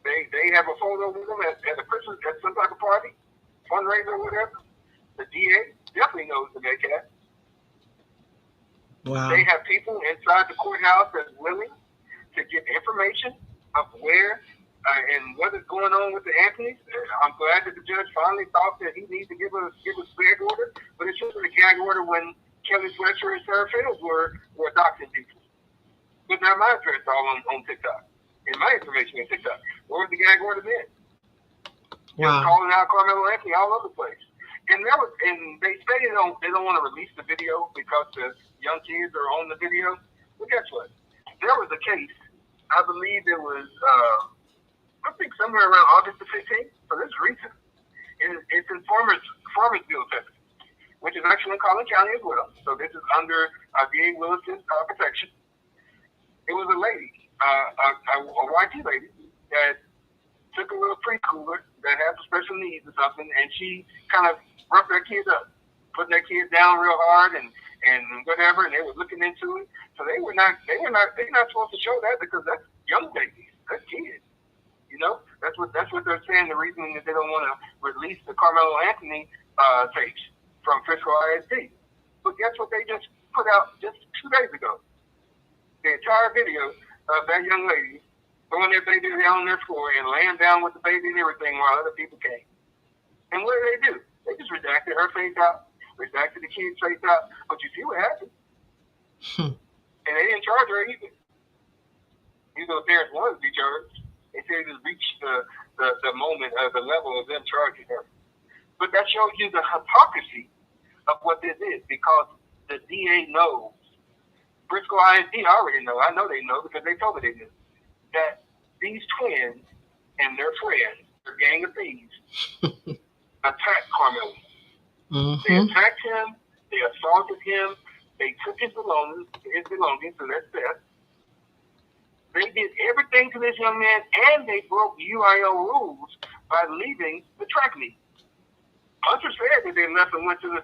They have a photo with them at a Christmas, at some type of party, fundraiser or whatever. The DA definitely knows the Metcalfs. Wow. They have people inside the courthouse that's willing to get information of where and what is going on with the Anthonys. I'm glad that the judge finally thought that he needs to give a gag order, but it should have been a gag order when Kelly Fletcher and Sarah Fields were doxing people. But now my address all on TikTok. And my information on TikTok. Where was the gag order then? Wow. Calling out Carmelo Anthony all over the place. and they say they don't want to release the video because the young kids are on the video. But guess what? There was a case. I believe it was I think somewhere around August the 15th. So this is recent. It's in Farmersville, Texas, which is actually in Collin County as well. So this is under D.A. Willis's protection. It was a lady, a YT lady that took a little preschooler that had some special needs or something, and she kind of roughed their kids up, putting their kids down real hard and whatever, and they were looking into it. So they're not supposed to show that because that's young babies, that's kids. You know, that's what they're saying. The reason that they don't want to release the Carmelo Anthony tapes from Frisco ISD. But guess what they just put out just 2 days ago? The entire video of that young lady throwing their baby down on their floor and laying down with the baby and everything while other people came. And what do? They just redacted her face out, redacted the kid's face out. But you see what happened? And they didn't charge her either. Even though parents wanted to be charged, they said it reached the moment of the level of them charging her. But that shows you the hypocrisy of what this is, because the DA knows. Briscoe ISD already know. I know they know because they told me they knew that these twins and their friends, their gang of thieves, attacked Carmelo. Mm-hmm. They attacked him. They assaulted him. They took his belongings to their theft. They did everything to this young man, and they broke UIL rules by leaving the track meet. Hunter said that they left and went to the.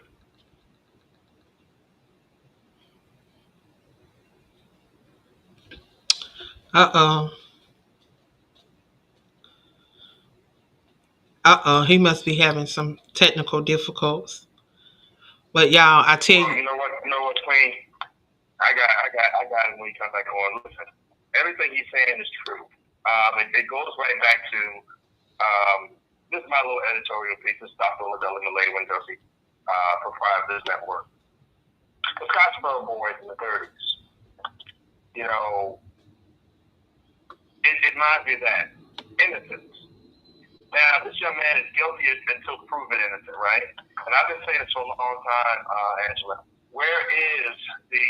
He must be having some technical difficulties. But y'all, I tell you. You know what, Queen? I got it when he comes back on. Listen, everything he's saying is true. It goes right back to this is my little editorial piece. This is Dr. Ladella Malay Windosi, proprietor of this network. The Scottsboro boys in the 30s, you know, it reminds me of that. Innocence. Now, this young man is guilty until proven innocent, right? And I've been saying this for a long time, Angela. Where is the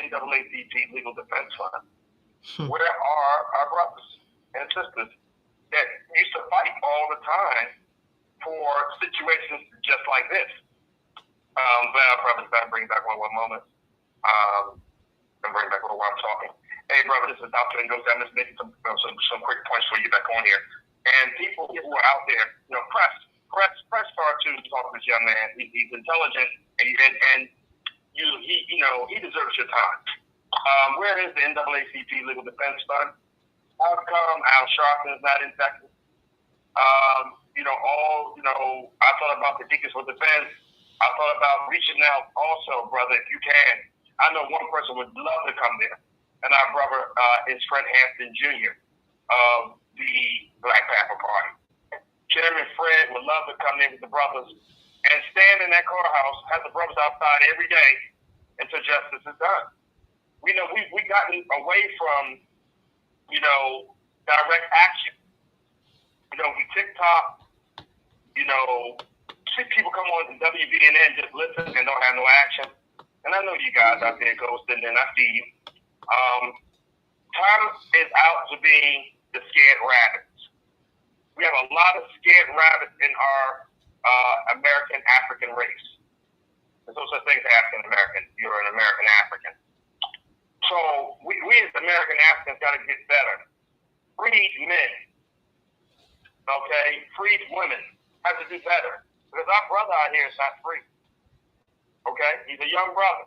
NAACP Legal Defense Fund? Where are our brothers and sisters that used to fight all the time for situations just like this? But I'll probably bring back one moment. And bring back where I'm talking. Hey, brother, this is Dr. Ngozi. I'm just making some quick points for you back on here. And people who are out there, you know, press star 2 to talk to this young man. He's intelligent, and he deserves your time. Where is the NAACP Legal Defense Fund? How come Al Sharpton is not in Texas? I thought about the Deacons for Defense. I thought about reaching out also, brother, if you can. I know one person would love to come there, and our brother is Fred Hampton Jr. of the Black Panther Party. Chairman Fred would love to come in with the brothers and stand in that courthouse, have the brothers outside every day until justice is done. We know we've gotten away from, direct action. We TikTok, see people come on WVNN, just listen and don't have no action. And I know you guys out there ghosting, and I see you. Time is out to being the scared rabbits. We have a lot of scared rabbits in our American African race. There's no such thing as African American. You're an American African. So we as American Africans got to get better. Freed men. Okay? Freed women have to do better. Because our brother out here is not free. Okay? He's a young brother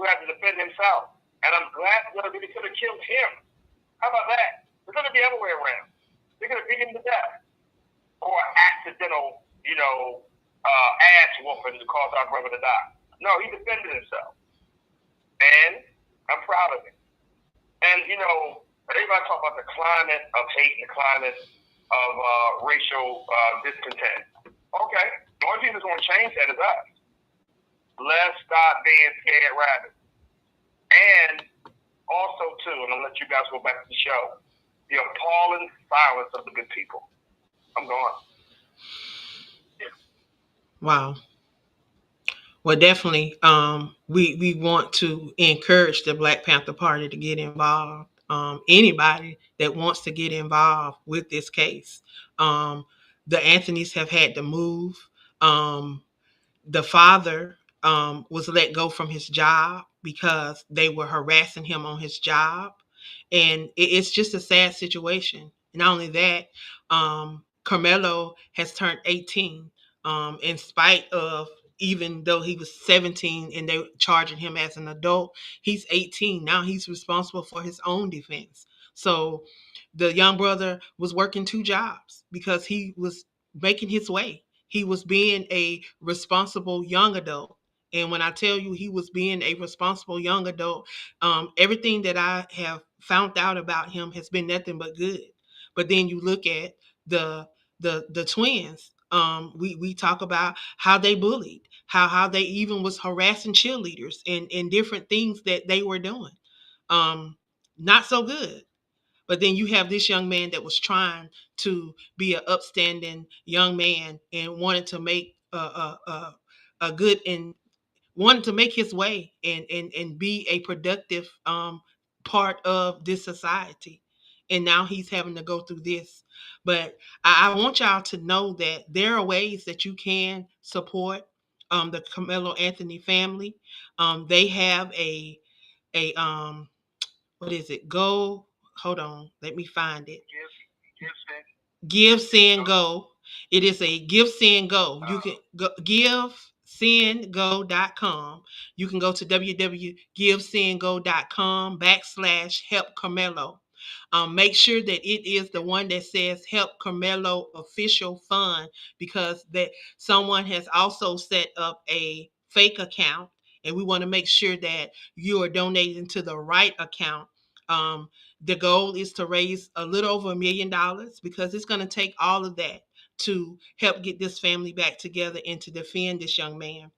who has to defend himself. And I'm glad they could have killed him. How about that? There's going to be other way around. They're going to beat him to death. Or accidental, ass whooping to cause our brother to die. No, he defended himself. And I'm proud of him. And, everybody talk about the climate of hate and the climate of racial discontent. Okay. The only thing that's going to change that is us. Let's stop being scared rabbits. And also, too, and I'll let you guys go back to the show, the appalling silence of the good people. I'm going. Wow. Well, definitely, we want to encourage the Black Panther Party to get involved. Anybody that wants to get involved with this case, the Anthonys have had to move. Um, the father was let go from his job because they were harassing him on his job, and it's just a sad situation. Not only that, Carmelo has turned 18, in spite of, even though he was 17 and they were charging him as an adult, he's 18 now. He's responsible for his own defense. So the young brother was working two jobs because he was making his way. He was being a responsible young adult. And when I tell you he was being a responsible young adult, everything that I have found out about him has been nothing but good. But then you look at the the twins. We talk about how they bullied, how they even was harassing cheerleaders and different things that they were doing. Um, Not so good. But then you have this young man that was trying to be an upstanding young man and wanted to make a good and wanted to make his way and be a productive part of this society. And now he's having to go through this. But I want y'all to know that there are ways that you can support the Carmelo Anthony family. They have a what is it? Go, hold on, let me find it. Give, send, go. It is a give, send, go. You can go givesendgo.com. You can go to www.givesendgo.com /help Carmelo. Make sure that it is the one that says Help Carmelo Official Fund, because that someone has also set up a fake account, and we want to make sure that you are donating to the right account. Um, the goal is to raise a little over $1 million, because it's going to take all of that to help get this family back together and to defend this young man.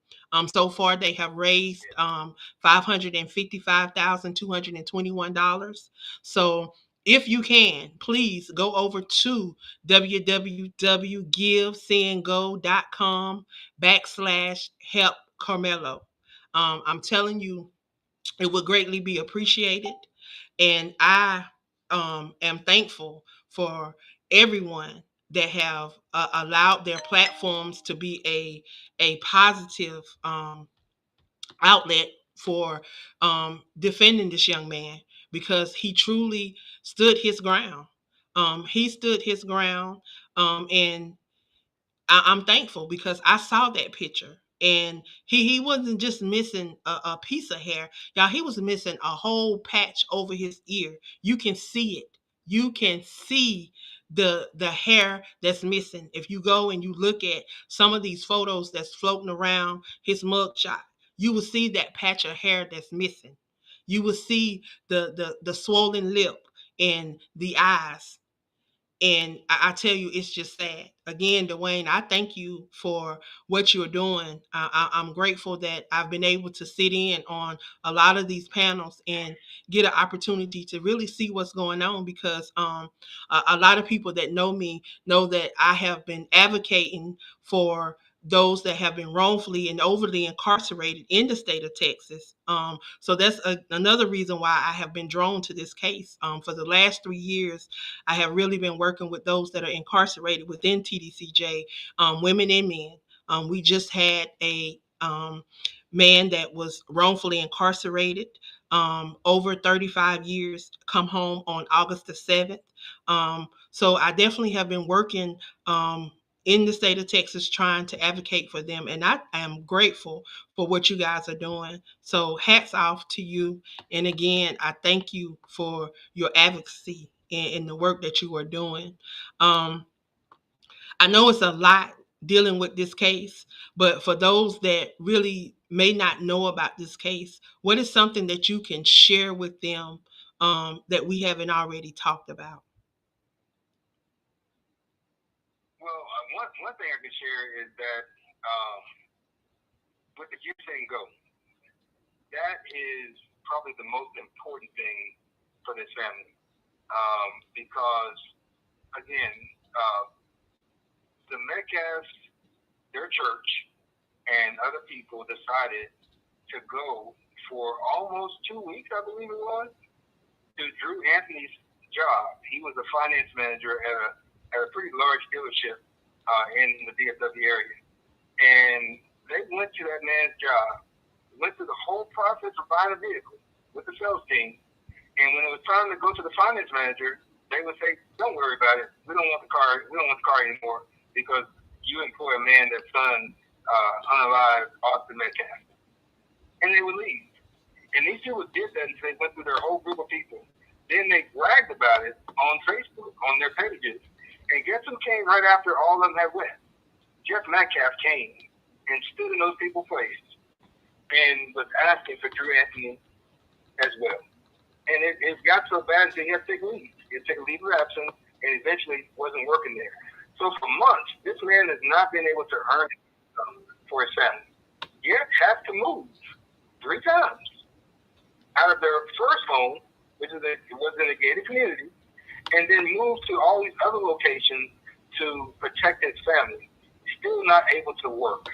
So far, they have raised $555,221. So if you can, please go over to www.givesendgo.com /help Carmelo. I'm telling you, it would greatly be appreciated. And I am thankful for everyone that have allowed their platforms to be a positive outlet for defending this young man, because he truly stood his ground. He stood his ground, and I'm thankful because I saw that picture, and he wasn't just missing a piece of hair, y'all. He was missing a whole patch over his ear. You can see it. You can see the hair that's missing. If you go and you look at some of these photos that's floating around his mugshot, you will see that patch of hair that's missing. You will see the swollen lip and the eyes. And I tell you, it's just sad. Again, Dwayne, I thank you for what you're doing. I'm grateful that I've been able to sit in on a lot of these panels and get an opportunity to really see what's going on, because a lot of people that know me know that I have been advocating for those that have been wrongfully and overly incarcerated in the state of Texas. So that's another reason why I have been drawn to this case. For the last 3 years, I have really been working with those that are incarcerated within TDCJ, women and men. We just had a man that was wrongfully incarcerated over 35 years come home on August the 7th. So I definitely have been working in the state of Texas trying to advocate for them. And I am grateful for what you guys are doing. So hats off to you. And again, I thank you for your advocacy and the work that you are doing. I know it's a lot dealing with this case, but for those that really may not know about this case, what is something that you can share with them that we haven't already talked about? Well, one thing I can share is that um, with the Give and Go, that is probably the most important thing for this family, because again, the Metcalfs, their church, and other people decided to go for almost 2 weeks, I believe it was, to Drew Anthony's job. He was a finance manager at a pretty large dealership in the DFW area. And they went to that man's job, went through the whole process of buying a vehicle with the sales team. And when it was time to go to the finance manager, they would say, "Don't worry about it. We don't want the car. We don't want the car anymore because you employ a man that's son unalived Austin Metcalf." And they would leave. And these people did that, and they went through their whole group of people. Then they bragged about it on Facebook, on their pages. And guess who came right after all of them had went? Jeff Metcalf came and stood in those people's place and was asking for Drew Anthony as well. And it got so bad that he had to take leave. He had to take a leave of absence and eventually wasn't working there. So for months, this man has not been able to earn income for his family. Yet have to move 3 times out of their first home, which was in a gated community, and then move to all these other locations to protect his family. Still not able to work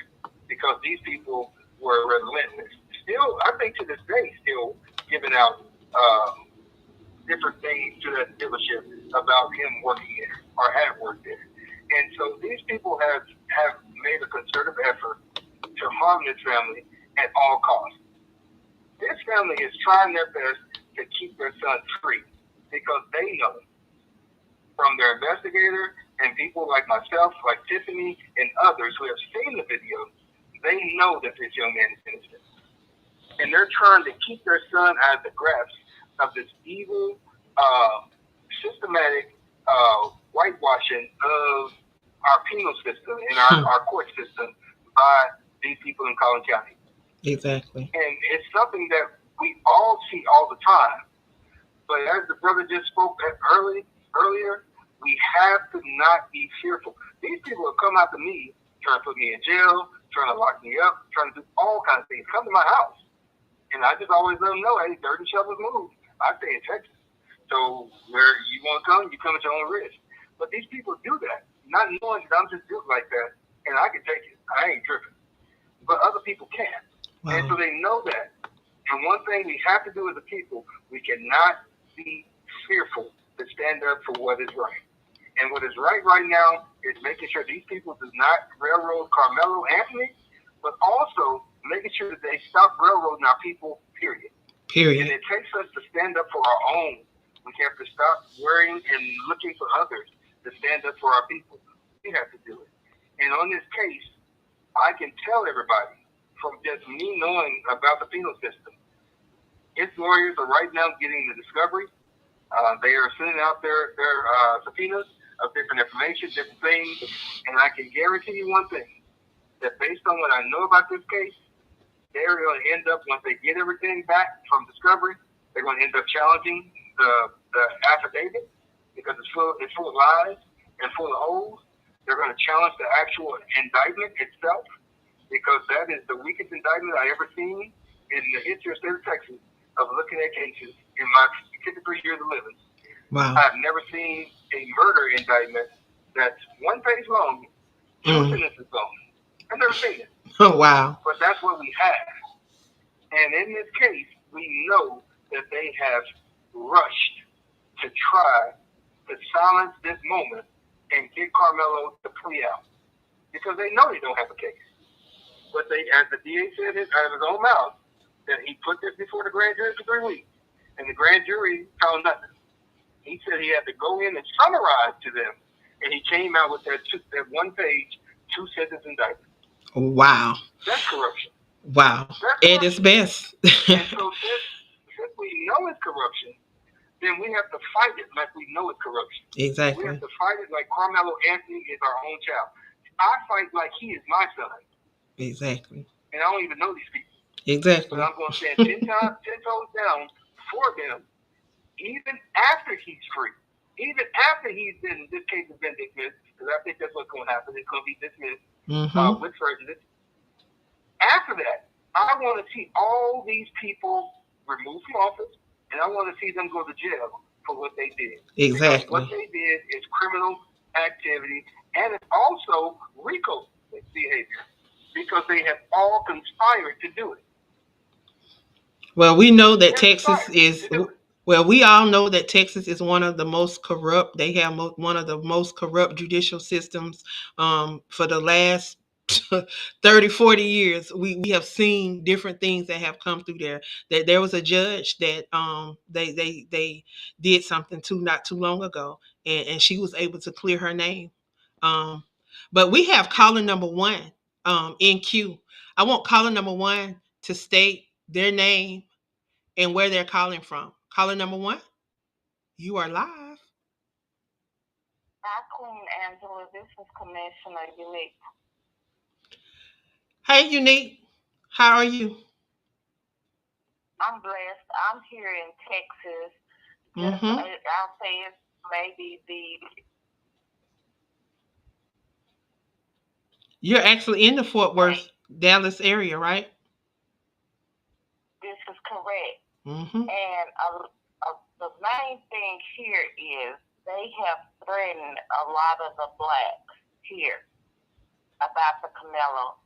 because these people were relentless. Still, I think to this day, still giving out different things to that dealership about him working there or had worked there. And so these people have made a concerted effort to harm this family at all costs. This family is trying their best to keep their son free because they know from their investigator and people like myself, like Tiffany, and others who have seen the video, they know that this young man is innocent. And they're trying to keep their son out of the grasp of this evil, systematic whitewashing of our penal system and our court system by these people in Collin County. Exactly. And it's something that we all see all the time. But as the brother just spoke earlier, we have to not be fearful. These people have come out to me, trying to put me in jail, trying to lock me up, trying to do all kinds of things. Come to my house. And I just always let them know, hey, dirt and shovels move. I stay in Texas. So where you want to come, you come at your own risk. But these people do that, not knowing that I'm just built like that, and I can take it. I ain't tripping. But other people can't. Wow. And so they know that. And one thing we have to do as a people, we cannot be fearful to stand up for what is right. And what is right now is making sure these people do not railroad Carmelo Anthony, but also making sure that they stop railroading our people, period. And it takes us to stand up for our own. We have to stop worrying and looking for others to stand up for our people. We have to do it. And on this case, I can tell everybody from just me knowing about the penal system, its lawyers are right now getting the discovery. They are sending out their subpoenas of different information, different things. And I can guarantee you one thing, that based on what I know about this case, they're going to end up, once they get everything back from discovery, they're going to end up challenging the affidavit because it's full of lies and full of holes. They're going to challenge the actual indictment itself because that is the weakest indictment I ever seen in the history of the state of Texas of looking at cases in my 53 years of living. Wow. I've never seen a murder indictment that's 1 page long, 2 sentences long. I've never seen it. Oh, wow. But that's what we have. And in this case, we know that they have rushed to try to silence this moment and get Carmelo to plea out because they know they don't have a case. But they, as the DA said out of his own mouth, that he put this before the grand jury for 3 weeks, and the grand jury found nothing. He said he had to go in and summarize to them, and he came out with that 1 page, 2 sentence indictment. Wow. That's corruption. Wow. At its best. And so since we know it's corruption, then we have to fight it like we know it's corruption. Exactly. We have to fight it like Carmelo Anthony is our own child. I fight like he is my son. Exactly. And I don't even know these people. Exactly. But I'm going to stand 10 toes down for them, even after he's free. Even after this case has been dismissed, because I think that's what's going to happen. It's going to be dismissed with prejudice. After that, I want to see all these people removed from office, and I want to see them go to jail for what they did. Exactly. Because what they did is criminal activity, and it's also RICO behavior. because they have all conspired to do it. Well, we know that Texas is. Well, we all know that Texas is one of the most corrupt. They have one of the most corrupt judicial systems for the last 30, 40 years. We have seen different things that have come through there. That there was a judge that they did something to not too long ago, and she was able to clear her name. Um, but we have caller number one in queue. I want caller number one to state their name and where they're calling from. Caller number one, you are live. Hi, Queen Angela. This is Commissioner Unique. Hey, Unique. How are you? I'm blessed. I'm here in Texas. Mm-hmm. I'll say it's maybe You're actually in the Fort Worth, Dallas area, right? This is correct. Mm-hmm. And the main thing here is they have threatened a lot of the blacks here about the Camelo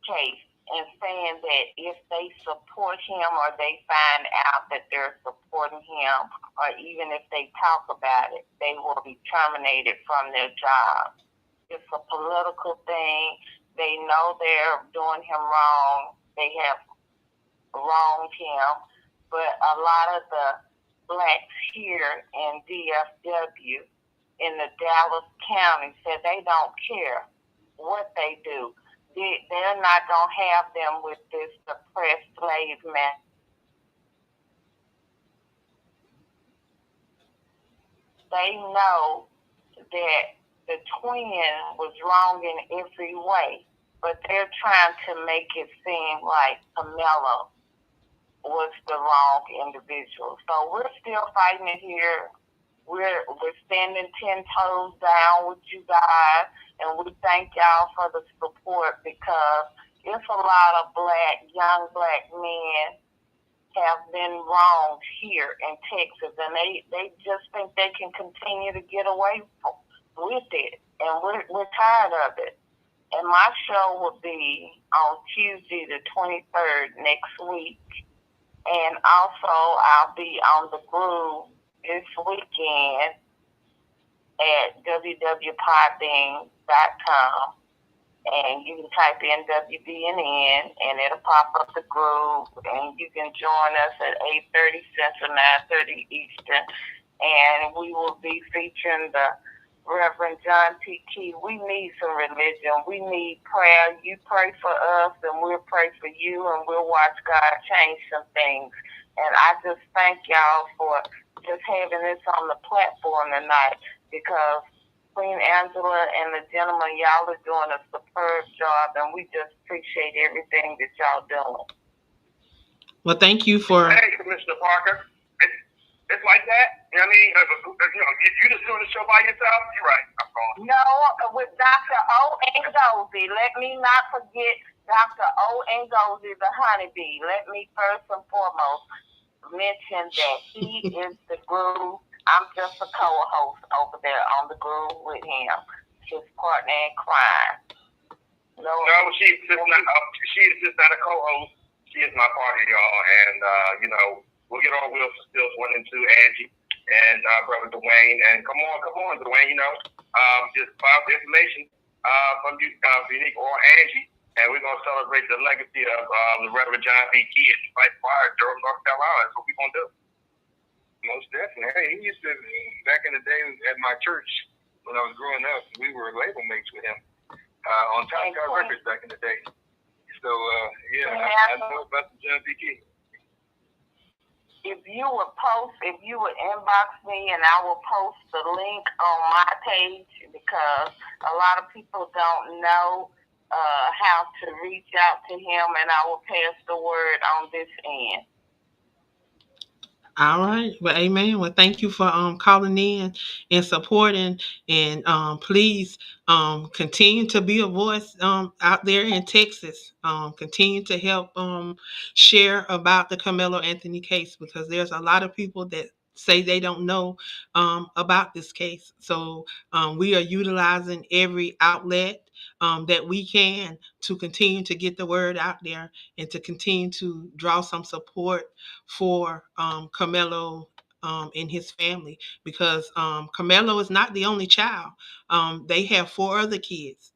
case and saying that if they support him or they find out that they're supporting him or even if they talk about it, they will be terminated from their job. It's a political thing. They know they're doing him wrong. They have wronged him. But a lot of the blacks here in DFW in the Dallas County said they don't care what they do. They're not going to have them with this suppressed slave man. They know that the twin was wrong in every way, but they're trying to make it seem like Camelo was the wrong individual. So we're still fighting it here. We're standing 10 toes down with you guys, and we thank y'all for the support because it's a lot of young black men have been wronged here in Texas, and they just think they can continue to get away with it, and we're tired of it. And my show will be on Tuesday the 23rd next week, and also I'll be on the Groove this weekend at www.podbean.com. And you can type in WBNN and it'll pop up the Groove, and you can join us at 8:30 Central, 9:30 Eastern. And we will be featuring the Reverend John P. Key. We need some religion. We need prayer. You pray for us and we'll pray for you, and we'll watch God change some things. And I just thank y'all for just having this on the platform tonight, because Queen Angela and the gentleman, y'all are doing a superb job, and we just appreciate everything that y'all doing. Well, thank you for... Hey, Commissioner Parker. It's like that. You know what I mean? You just doing the show by yourself? You're right. I'm calling. No, with Dr. O. Ngozi. Let me not forget Dr. O. Ngozi, the honeybee. Let me first and foremost mention that he is the Groove. I'm just a co-host over there on the Groove with him, his partner in crime. No, she's just not a co-host. She is my partner, y'all, and we'll get our wheels stills 1 and 2, Angie and brother Dwayne. And come on, Dwayne. Just file the information from you, Unique or Angie, and we're gonna celebrate the legacy of the Reverend John B. Key at Fight Fire, Durham, North Carolina. That's what we're gonna do. Most definitely. Hey, he used to, back in the day at my church when I was growing up, we were label mates with him on Top Guy Records back in the day. So I know about the John B. Key. If you would inbox me, and I will post the link on my page, because a lot of people don't know how to reach out to him, and I will pass the word on this end. All right. Well, amen. Well, thank you for calling in and supporting, and please continue to be a voice out there in Texas. Continue to help share about the Carmelo Anthony case, because there's a lot of people that say they don't know about this case. So we are utilizing every outlet that we can to continue to get the word out there and to continue to draw some support for Carmelo and his family, because Carmelo is not the only child. They have four other kids.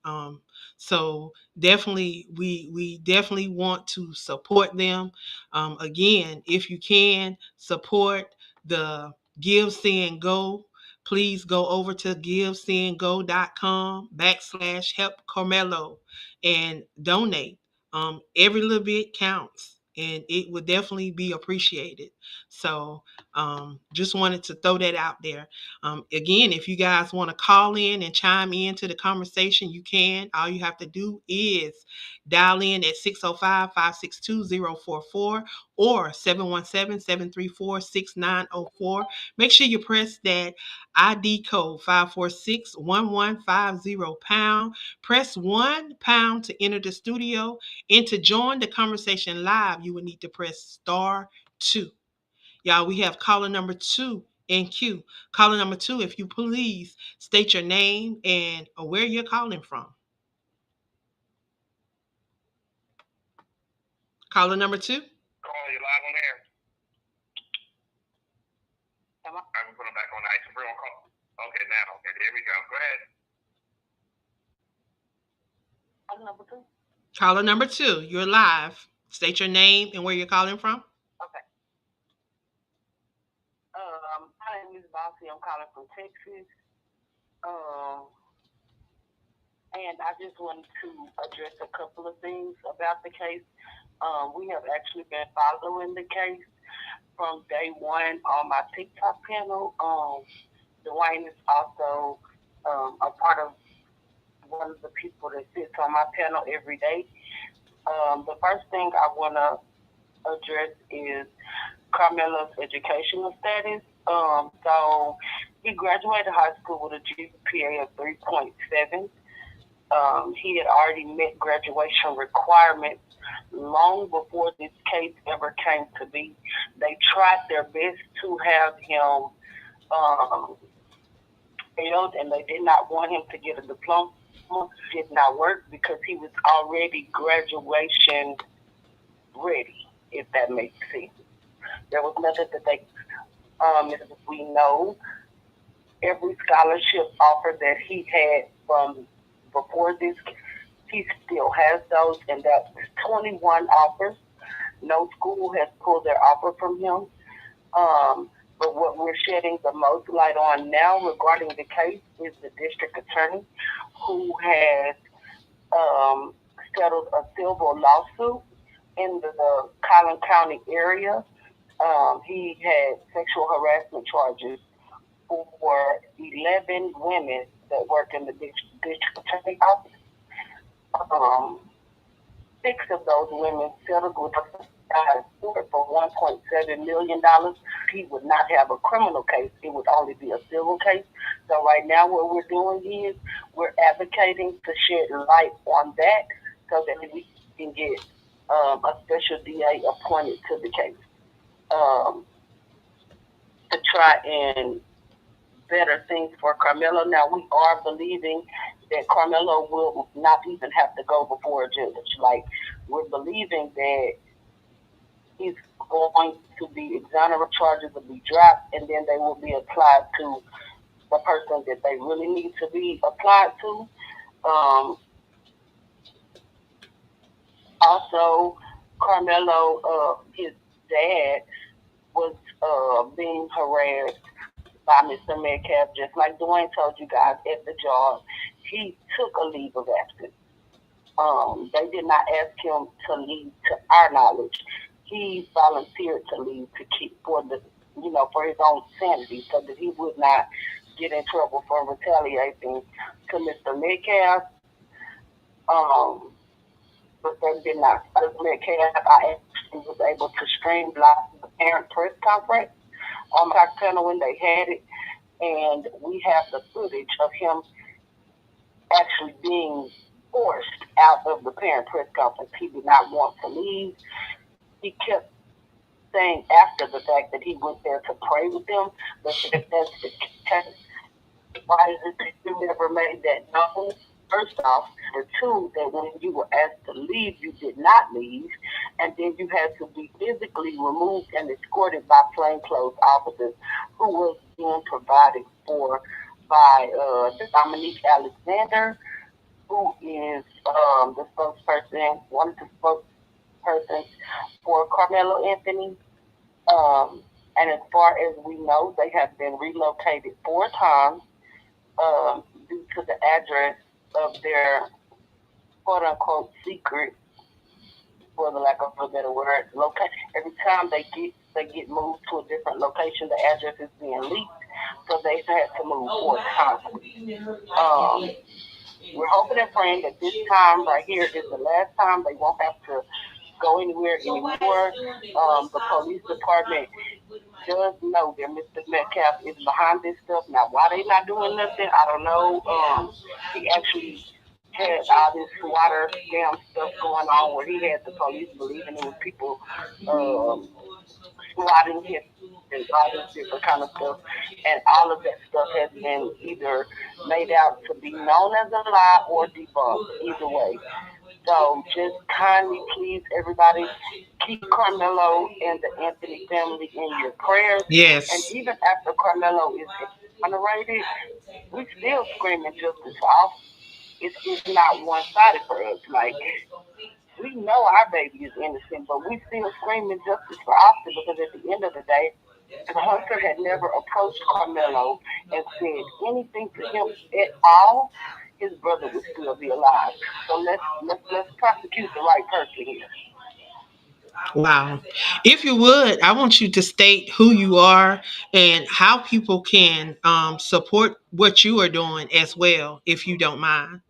So definitely, we definitely want to support them. Again, if you can support the Give, Send, Go, please go over to givesendgo.com/help Carmelo and donate. Every little bit counts, and it would definitely be appreciated. So just wanted to throw that out there. Again, if you guys want to call in and chime into the conversation, you can. All you have to do is dial in at 605-562-044 or 717-734-6904. Make sure you press that ID code 546-1150 #. Press £1 to enter the studio, and to join the conversation live, you will need to press *2. Y'all, we have caller number 2 in queue. Caller number 2, if you please state your name and where you're calling from. Caller number 2. Call you live on air. I'm gonna put them back on the ice and bring on call. Okay, now. Okay, there we go. Go ahead. Caller number 2. Caller number 2, you're live. State your name and where you're calling from. Okay. My name is Bossy. I'm calling from Texas. And I just wanted to address a couple of things about the case. We have actually been following the case from day one on my TikTok panel. Dwayne is also a part of one of the people that sits on my panel every day. The first thing I want to address is Carmelo's educational status. So he graduated high school with a GPA of 3.7. He had already met graduation requirements long before this case ever came to be. They tried their best to have him failed, and they did not want him to get a diploma. It did not work because he was already graduation ready, if that makes sense. There was nothing that they, as we know, every scholarship offer that he had from before this, he still has those, and that's 21 offers. No school has pulled their offer from him. But what we're shedding the most light on now regarding the case is the district attorney, who has settled a civil lawsuit in the Collin County area. He had sexual harassment charges for 11 women that work in the district attorney office. 6 of those women settled with court for $1.7 million. He would not have a criminal case. It would only be a civil case. So right now what we're doing is we're advocating to shed light on that so that we can get a special DA appointed to the case to try and better things for Carmelo. Now, we are believing that Carmelo will not even have to go before a judge. Like, we're believing that he's going to be exonerated, charges will be dropped, and then they will be applied to the person that they really need to be applied to. Also, Carmelo, his dad was being harassed by Mr. Metcalf, just like Dwayne told you guys at the job. He took a leave of absence. They did not ask him to leave, to our knowledge. He volunteered to leave to keep for the, for his own sanity, so that he would not get in trouble for retaliating to Mr. Metcalf. But they did not. Metcalf, I actually was able to stream the parent press conference on my channel when they had it, and we have the footage of him actually being forced out of the parent press conference. He did not want to leave. He kept saying after the fact that he went there to pray with them, but if that's the case, why is it that you never made that known? First off, for two, that when you were asked to leave, you did not leave, and then you had to be physically removed and escorted by plainclothes officers who was being provided for by Dominique Alexander, who is the spokesperson, one of the spokespersons for Carmelo Anthony. Um, and as far as we know, they have been relocated 4 times due to the address of their quote unquote secret, for the lack of a better word, location. Every time they get moved to a different location, the address is being leaked, so they've had to move 4 times. Um, we're hoping and praying that this time right here is the last time they won't have to go anywhere anymore. The police department does know that Mr. Metcalf is behind this stuff. Now, why they not doing nothing, I don't know. He actually had all this water scam stuff going on where he had the police believing it was people um, swatting him and all this different kind of stuff. And all of that stuff has been either made out to be known as a lie or debunked, either way. So just kindly, please, everybody, keep Carmelo and the Anthony family in your prayers. And Yes. even after Carmelo is exonerated, we still screaming justice off. It's not one sided for us. Like we know our baby is innocent, but we still screaming justice for Austin because at the end of the day, if Hunter had never approached Carmelo and said anything to him at all, his brother would still be alive. So let's prosecute the right person here. Wow. If you would, I want you to state who you are and how people can support what you are doing as well, if you don't mind.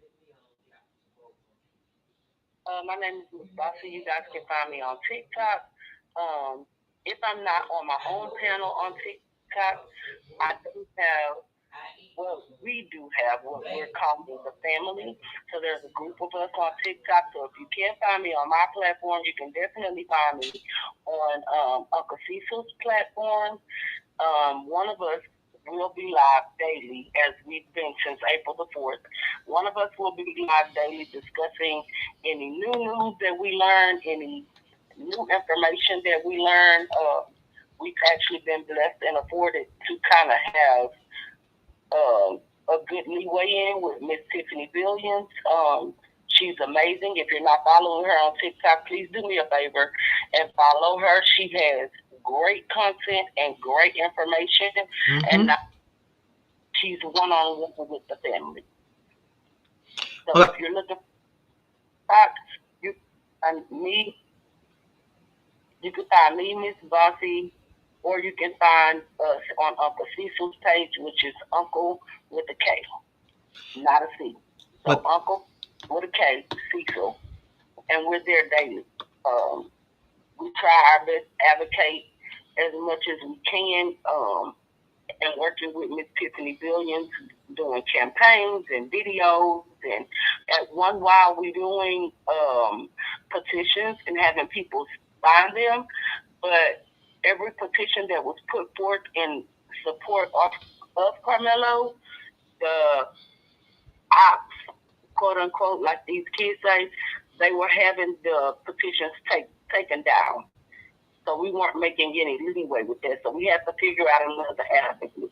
My name is Miss Bossy. You guys can find me on TikTok. If I'm not on my own panel on TikTok, I do have well, we do have what we're calling the family. So there's a group of us on TikTok. So if you can't find me on my platform, you can definitely find me on Uncle Cecil's platform. One of us will be live daily, as we've been since April the 4th. One of us will be live daily discussing any new news that we learn, any new information that we learn. We've actually been blessed and afforded to kind of have a good leeway in with Miss Tiffany Billions. She's amazing. If you're not following her on TikTok, please do me a favor and follow her. She has great content and great information, and Mm-hmm. she's one on one with the family. So Well, if you're looking for that, you and me, you can find me, Miss Bossy, or you can find us on Uncle Cecil's page, which is Uncle with a K, not a C. So but Uncle with a K, Cecil, and we're there daily. Um, we try our best to advocate as much as we can, and working with Miss Tiffany Billions, doing campaigns and videos, and at one while we're doing petitions and having people sign them. But every petition that was put forth in support of Carmelo, the ops, quote unquote, like these kids say, they were having the petitions taken down. So we weren't making any leeway with that. So we had to figure out another avenue.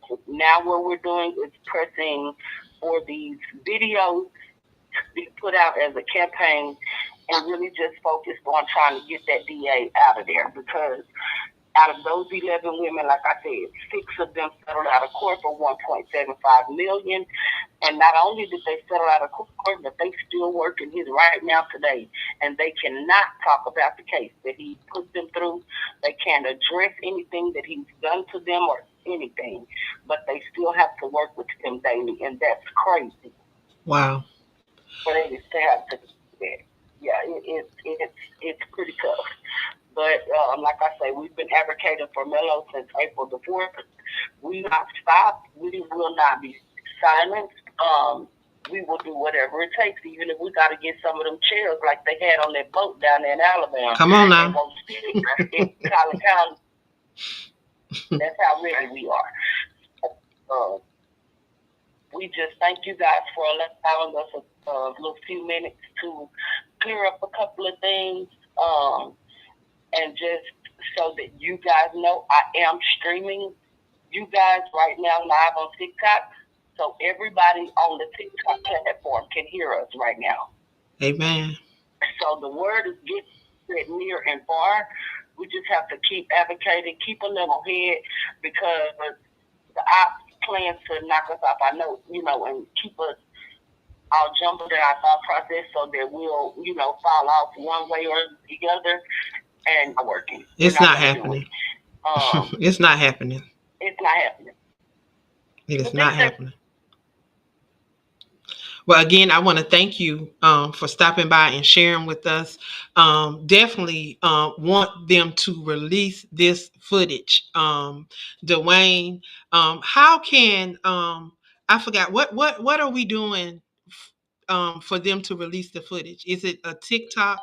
So now what we're doing is pressing for these videos to be put out as a campaign and really just focused on trying to get that DA out of there because out of those 11 women, like I said, 6 of them settled out of court for 1.75 million. And not only did they settle out of court, but they still working his right now today. And they cannot talk about the case that he put them through. They can't address anything that he's done to them or anything. But they still have to work with him daily. And that's crazy wow. for they to have to do that. Yeah, it's pretty tough. But like I say, we've been advocating for Melo since April the 4th. We not stopped. We will not be silent. We will do whatever it takes, even if we got to get some of them chairs like they had on that boat down there in Alabama. Come on They now. won't stick in Collin County. That's how ready we are. Uh, we just thank you guys for allowing us a little few minutes to clear up a couple of things, and just so that you guys know, I am streaming you guys right now live on TikTok, so everybody on the TikTok platform can hear us right now. Amen. So the word is getting near and far. We just have to keep advocating, keep a level head, because the ops plan to knock us off. I know, and keep us all jumbled in our thought process so that we'll, fall off one way or the other, and not working. It's not happening. It's not happening. It's not happening. It is not happening. Well, again, I want to thank you for stopping by and sharing with us. Definitely want them to release this footage. Dwayne, how can I forgot what are we doing for them to release the footage? Is it a TikTok?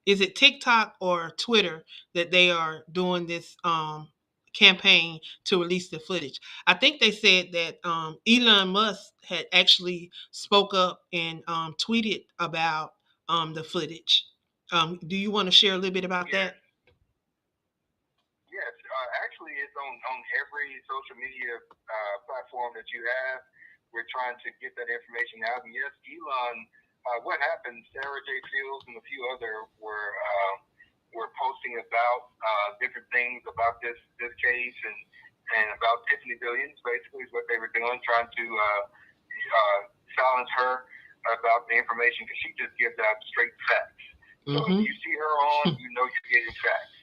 Is it TikTok or Twitter that they are doing this campaign to release the footage? I think they said that Elon Musk had actually spoke up and tweeted about the footage. Do you want to share a little bit about that? Yes, actually, it's on every social media platform that you have. We're trying to get that information out. And yes, Elon, what happened? Sarah J. Fields and a few other were posting about different things about this case and about Tiffany Billions. Basically, is what they were doing, trying to silence her about the information, because she just gives out straight facts. So if you see her on, you know you're getting facts.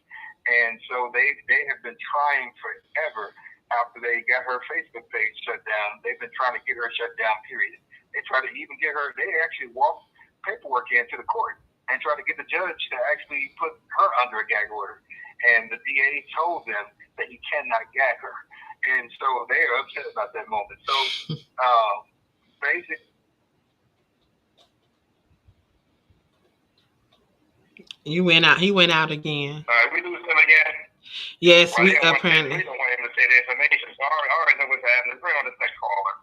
And so they have been trying forever. After they got her Facebook page shut down, they've been trying to get her shut down, period. They tried to even get her, they actually walked paperwork into the court and tried to get the judge to actually put her under a gag order. And the DA told them that you cannot gag her. And so they are upset about that moment. So basically, he went out again. We lose him again. Yes, we apparently. We don't want him to say the information. So I already know what's happening. Bring on this next caller.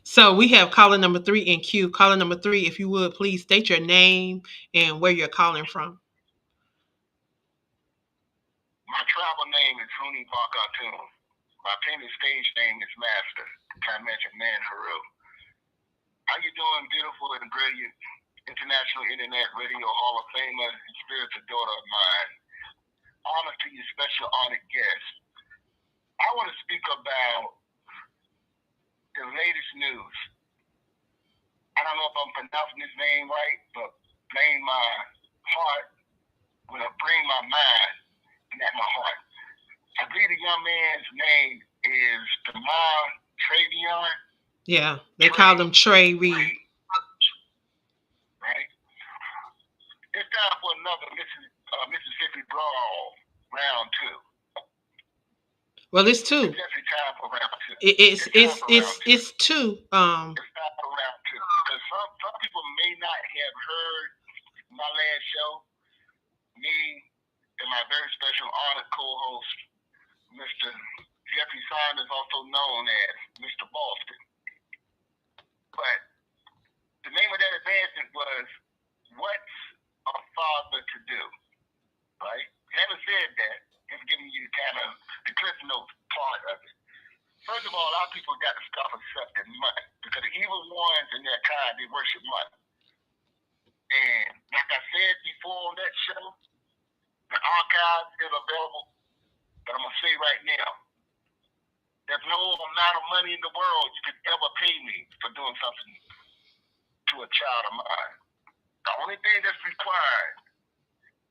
So we have caller number 3 in queue. Caller number 3, if you would please state your name and where you're calling from. My travel name is Huni Bakatun. My painted stage name is Master, Timemetric Man Haru. How you doing, beautiful and brilliant International Internet Radio Hall of Famer and spiritual daughter of mine? Honor to you, special honored guest. I want to speak about the latest news. I don't know if I'm pronouncing his name right, but blame my heart when I bring my mind and at my heart. I believe the young man's name is Demar Travion. Yeah, they call him Trey Reed. Right? It's time for another Mississippi Brawl round 2. Well, it's 2. It's definitely time for round 2. It's 2. It's time for round 2 because some people may not have heard my last show. Me and my very special honored co-host, Mr. Jeffrey Saunders, also known as Mr. Boston. But the name of that advancement was What's a Father to Do? Right? Having said that, it's giving you kind of the Cliff Notes part of it. First of all, a lot of people got to stop accepting money because the evil ones in their kind, they worship money. And like I said before on that show, the archive is available, but I'm going to say right now, there's no amount of money in the world you could ever pay me for doing something to a child of mine. The only thing that's required,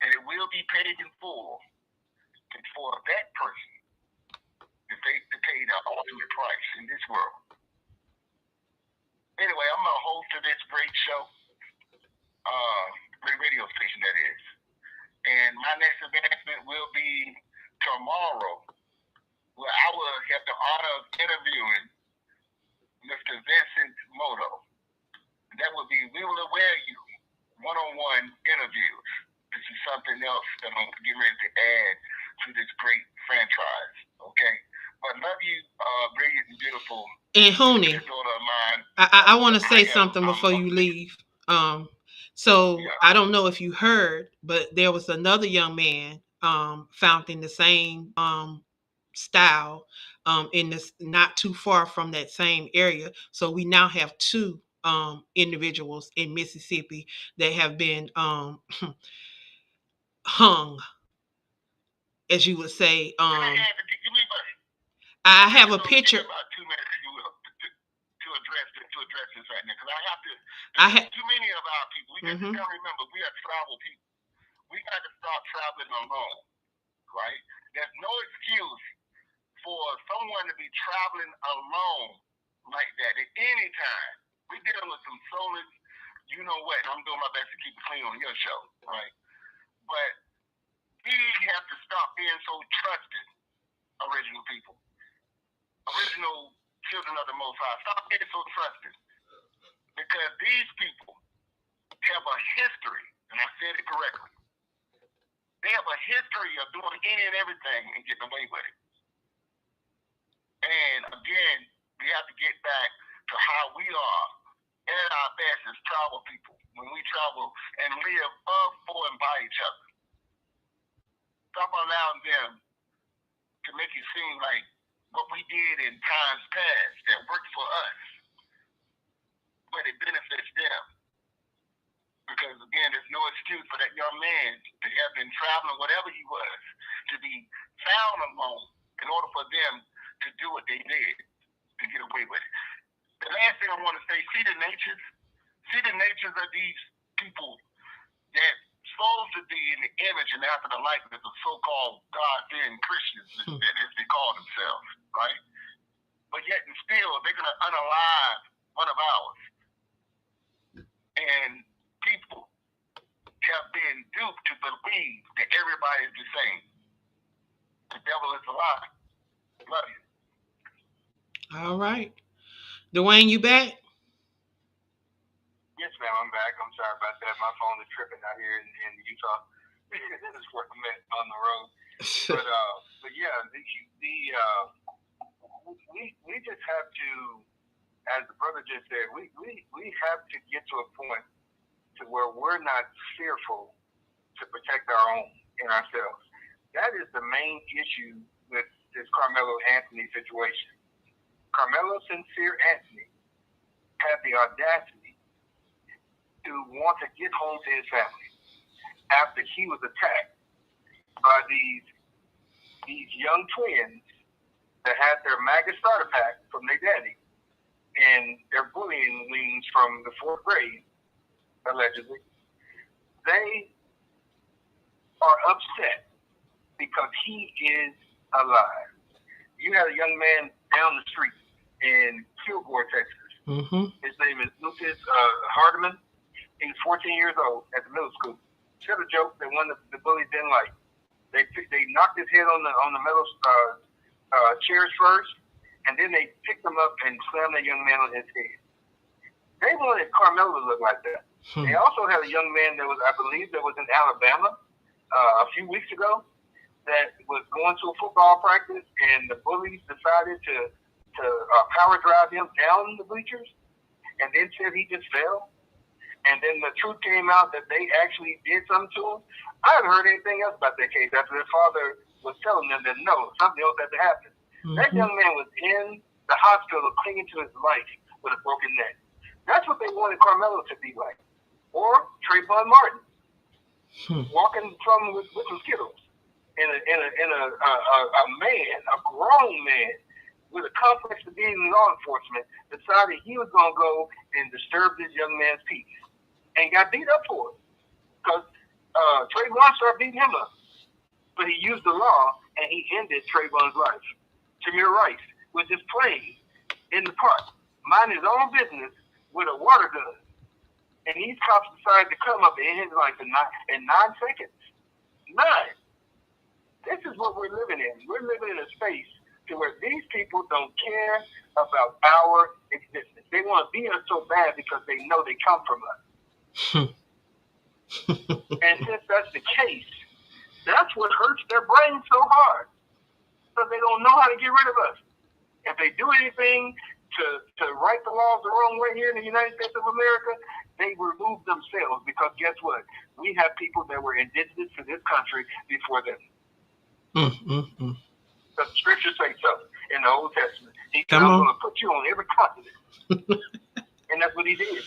and it will be paid in full, is for that person to pay the ultimate price in this world. Anyway, I'm a host of this great show, great radio station that is. And my next advancement will be tomorrow, where I will have the honor of interviewing Mr. Vincent Moto. That will be, we will aware you one-on-one interviews. This is something else that I'm getting ready to add to this great franchise, okay? But love you, brilliant and beautiful. And Hooney, daughter of mine. I want to say something before you leave. So Yeah. I don't know if you heard, but there was another young man found in the same style in this not too far from that same area. So we now have two individuals in Mississippi that have been hung, as you would say. I have a picture. About 2 minutes, if you will, to address this right now, because I have to. Too many of our people. We got to remember, we are travel people. We got to start traveling alone, right? There's no excuse for someone to be traveling alone like that at any time. We're dealing with some soulless, you know what? I'm doing my best to keep it clean on your show, right? But we have to stop being so trusted, original people. Original children of the Most High. Stop being so trusted. Because these people have a history, and I said it correctly. They have a history of doing any and everything and getting away with it. And again, we have to get back to how we are at our best as travel people when we travel and live of, for, and by each other. Stop allowing them to make it seem like what we did in times past that worked for us, but it benefits them. Because again, there's no excuse for that young man to have been traveling, whatever he was, to be found alone in order for them to do what they did to get away with it. The last thing I want to say, see the natures of these people that supposed to be in the image and after the likeness of so-called God-fearing Christians, as they call themselves, right? But yet and still, they're going to unalive one of ours. And people have been duped to believe that everybody is the same. The devil is a lie. Love you. All right. Dwayne, you back? Yes, ma'am, I'm back. I'm sorry about that. My phone is tripping out here in Utah. This is where I'm at on the road. But yeah, we just have to, as the brother just said, we have to get to a point to where we're not fearful to protect our own and ourselves. That is the main issue with this Carmelo Anthony situation. Carmelo Sincere Anthony had the audacity to want to get home to his family after he was attacked by these young twins that had their MAGA starter pack from their daddy and their bullying wings from the 4th grade, allegedly. They are upset because he is alive. You had a young man down the street in Kilgore, Texas. His name is Lucas Hardeman. He's 14 years old at the middle school. Said a joke that one of the bullies didn't like. They knocked his head on the metal chairs first, and then they picked him up and slammed that young man on his head. They wanted Carmelo to look like that. They also had a young man that was, I believe, that was in Alabama a few weeks ago that was going to a football practice, and the bullies decided to power drive him down the bleachers, and then said he just fell. And then the truth came out that they actually did something to him. I haven't heard anything else about that case after their father was telling them that no, something else had to happen. That young man was in the hospital clinging to his life with a broken neck. That's what they wanted Carmelo to be like. Or Trayvon Martin, walking from with some Skittles. And a man, a grown man, with a complex of being in law enforcement, decided he was going to go and disturb this young man's peace. And got beat up for it. Because Trayvon started beating him up. But he used the law, and he ended Trayvon's life. Tamir Rice was just playing in the park, minding his own business with a water gun. And these cops decided to come up and end his life in 9 seconds. 9. This is what we're living in. We're living in a space to where these people don't care about our existence. They want to be us so bad because they know they come from us. And since that's the case, that's what hurts their brain so hard. So they don't know how to get rid of us. If they do anything to right the laws the wrong way here in the United States of America, they remove themselves, because guess what? We have people that were indigenous to this country before them. The scriptures say so in the Old Testament. He said, I'm going to put you on every continent. And that's what he did.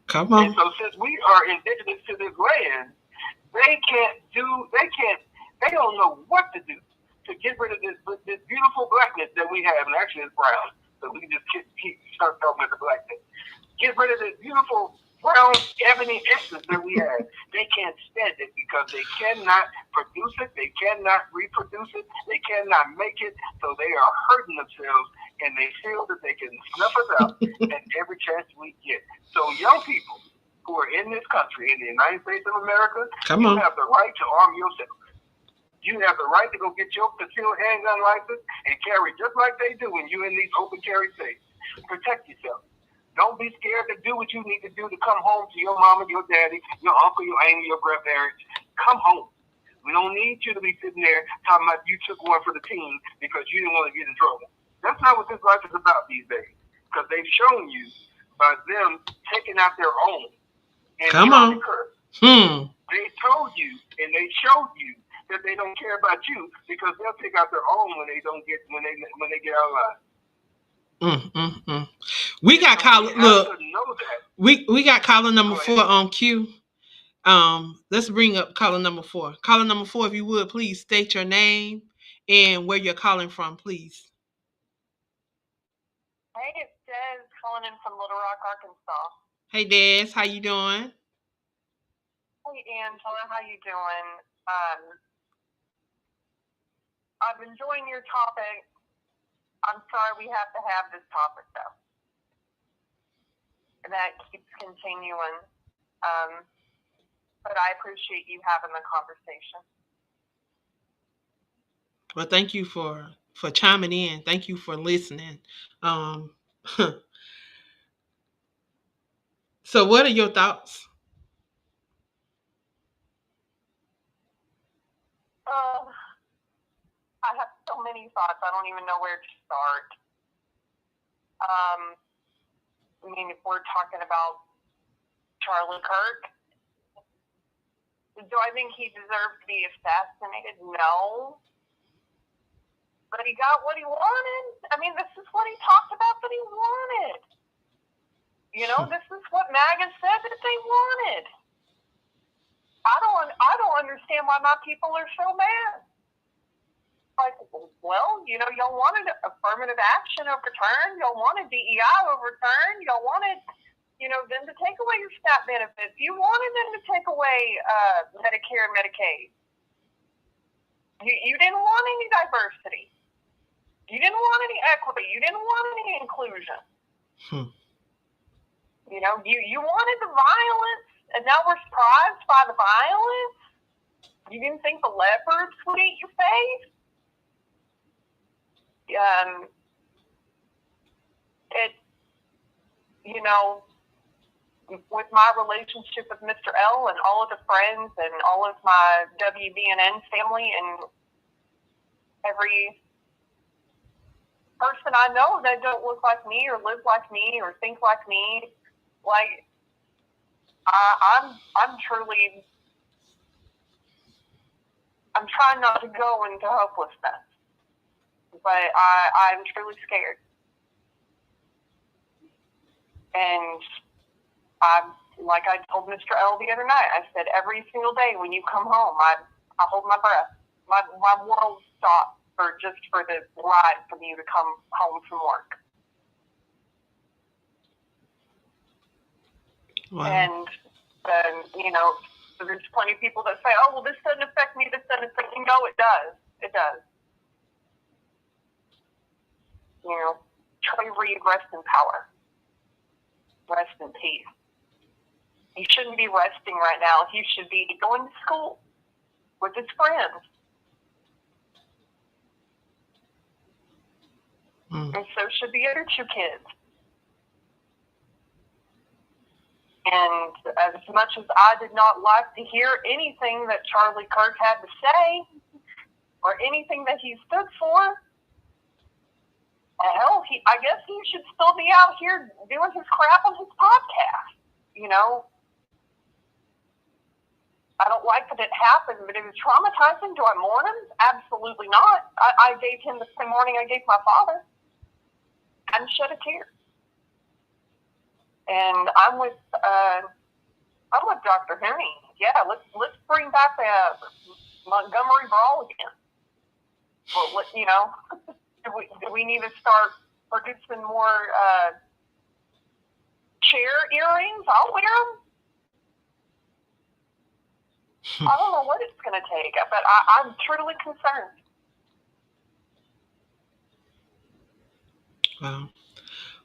Come on. And so since we are indigenous to this land, they don't know what to do to get rid of this beautiful blackness that we have. And actually it's brown. So we can just start talking about the blackness. Get rid of this beautiful brown ebony essence that we have. They can't stand it because they cannot produce it. They cannot reproduce it. They cannot make it. So they are hurting themselves, and they feel that they can snuff us out at every chance we get. So young people who are in this country, in the United States of America, you have the right to arm yourself. You have the right to go get your concealed handgun license and carry just like they do when you're in these open carry states. Protect yourself. Don't be scared to do what you need to do to come home to your mama, your daddy, your uncle, your auntie, your grandparents. Come home. We don't need you to be sitting there talking about you took one for the team because you didn't want to get in trouble. That's not what this life is about these days. Because they've shown you by them taking out their own. And come on. They told you and they showed you that they don't care about you because they'll take out their own when they get out of line. We got caller. Look, we got caller number 4 on queue. Let's bring up caller number 4. Caller number 4, if you would, please state your name and where you're calling from, please. Hey, it's Des calling in from Little Rock, Arkansas. Hey, Des, how you doing? Hey, Angela, how you doing? I'm enjoying your topic. I'm sorry we have to have this topic, though. And that keeps continuing. But I appreciate you having the conversation. Well, thank you for chiming in. Thank you for listening. So what are your thoughts? I have so many thoughts. I don't even know where to start. I mean, if we're talking about Charlie Kirk, do I think he deserved to be assassinated? No. But he got what he wanted. I mean, this is what he talked about that he wanted. You know, this is what MAGA said that they wanted. I don't understand why my people are so mad. Like, well, you know, y'all wanted affirmative action overturned. Y'all wanted DEI overturned. Y'all wanted, you know, them to take away your SNAP benefits. You wanted them to take away Medicare and Medicaid. You didn't want any diversity. You didn't want any equity. You didn't want any inclusion. You know, you wanted the violence, and now we're surprised by the violence. You didn't think the leopards would eat your face? You know, with my relationship with Mr. L and all of the friends and all of my WBNN family and every person I know that don't look like me or live like me or think like me, like I'm trying not to go into hopelessness, but I'm truly scared. And like I told Mr. L the other night, I said, every single day when you come home, I hold my breath. My world stops for the ride for you to come home from work. Wow. And you know, there's plenty of people that say, oh, well, this doesn't affect me, this doesn't affect me. No, it does. It does. You know, Troy Reed, rest in power. Rest in peace. He shouldn't be resting right now. He should be going to school with his friends. And so should the other 2 kids. And as much as I did not like to hear anything that Charlie Kirk had to say, or anything that he stood for, hell, I guess he should still be out here doing his crap on his podcast. You know, I don't like that it happened, but it was traumatizing. Do I mourn him? Absolutely not. I gave him the same mourning I gave my father. I didn't shed a tear. And I'm with Dr. Henry. Yeah, let's bring back the Montgomery Brawl again. Well, you know, do we need to start producing more chair earrings? I'll wear them. I don't know what it's going to take, but I'm truly concerned. Wow.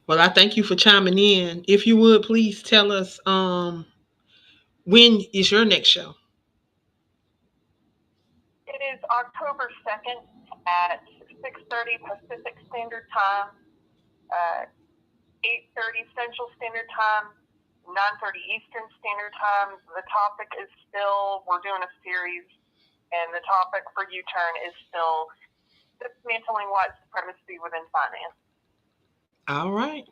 Well, I thank you for chiming in. If you would, please tell us when is your next show? It is October 2nd at 6:30 Pacific Standard Time, 8:30 Central Standard Time, 9:30 Eastern Standard Time. The topic is still, we're doing a series, and the topic for U-Turn is still dismantling white supremacy within finance. All right.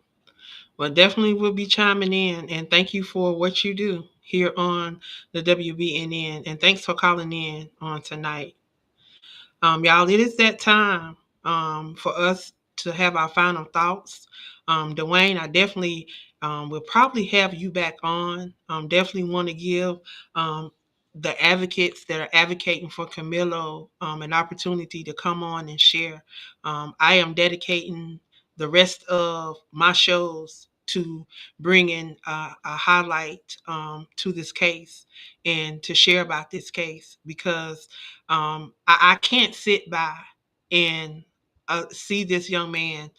Well, definitely we'll be chiming in, and thank you for what you do here on the WBNN, and thanks for calling in on tonight. Y'all, it is that time for us to have our final thoughts. Dwayne, I definitely will probably have you back on. Definitely want to give the advocates that are advocating for Camilo an opportunity to come on and share. I am dedicating the rest of my shows to bringing a highlight to this case and to share about this case, because I can't sit by and see this young man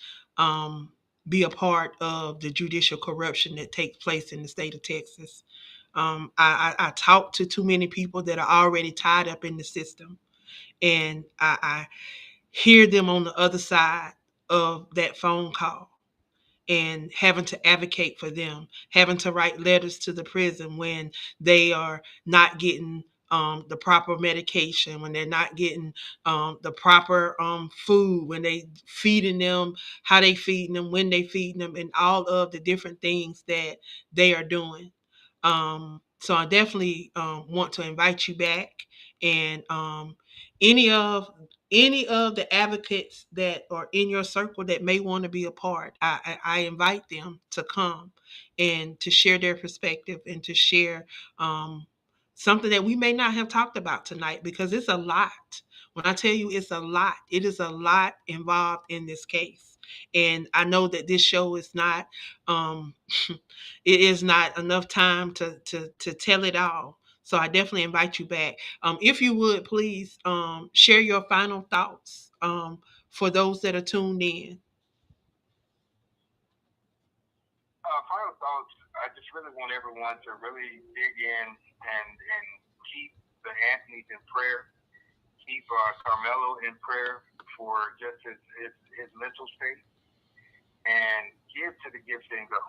be a part of the judicial corruption that takes place in the state of Texas. I talk to too many people that are already tied up in the system, and I hear them on the other side of that phone call and having to advocate for them, having to write letters to the prison when they are not getting the proper medication, when they're not getting the proper food, when they feeding them, how they feeding them, when they feeding them, and all of the different things that they are doing. So I definitely want to invite you back, and any of the advocates that are in your circle that may want to be a part, I invite them to come and to share their perspective and to share something that we may not have talked about tonight, because it's a lot. When I tell you it's a lot, it is a lot involved in this case. And I know that this show is not it is not enough time to tell it all. So I definitely invite you back. If you would, please share your final thoughts for those that are tuned in. Final thoughts. I just really want everyone to really dig in and keep the Anthony's in prayer. Keep Carmelo in prayer for just his mental state, and give to the Give Send Go.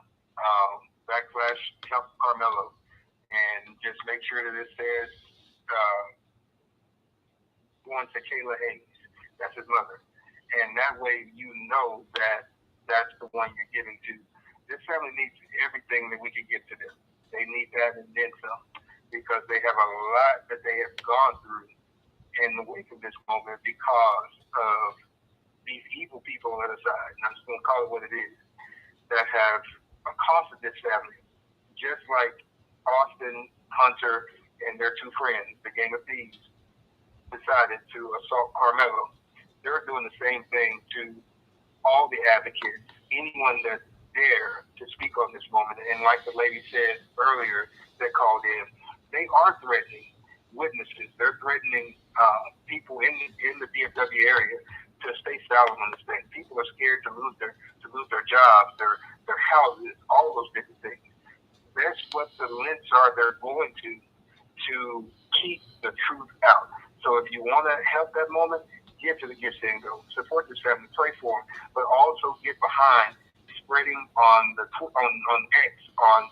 Backslash help Carmelo, and just make sure that it says going to Kayla Hayes. That's his mother, and that way you know that that's the one you're giving to. This family needs everything that we can get to them. They need that and then some, because they have a lot that they have gone through in the wake of this moment because of these evil people on the other side. And I'm just going to call it what it is, that have accosted this family, just like Austin, Hunter, and their two friends, the Gang of Thieves, decided to assault Carmelo. They're doing the same thing to all the advocates, anyone that dare to speak on this moment. And like the lady said earlier that called in, they are threatening witnesses. They're threatening people in the DFW area to stay silent on this thing. People are scared to lose their jobs, their houses, all those different things. That's what the links are they're going to keep the truth out. So if you want to help that moment, give to the Give Send Go. Support this family, pray for them, but also get behind spreading on X, on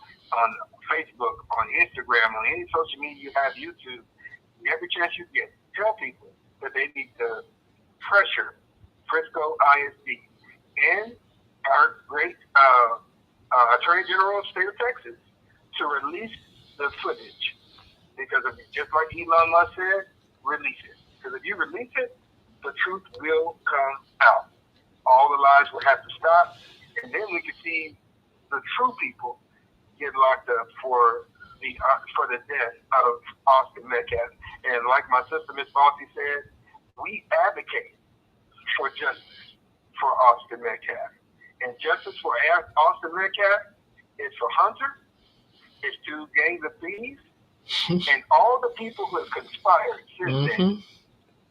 Facebook, on Instagram, on any social media you have, YouTube. Every chance you get, tell people that they need to pressure Frisco ISD and our great Attorney General of the state of Texas to release the footage. Because if, just like Elon Musk said, release it. Because if you release it, the truth will come out. All the lies will have to stop, and then we can see the true people get locked up for the death of Austin Metcalf. And like my sister Miss Bossy said, we advocate for justice for Austin Metcalf. And justice for Austin Metcalf is for Hunter, is to gangs of thieves, and all the people who have conspired since then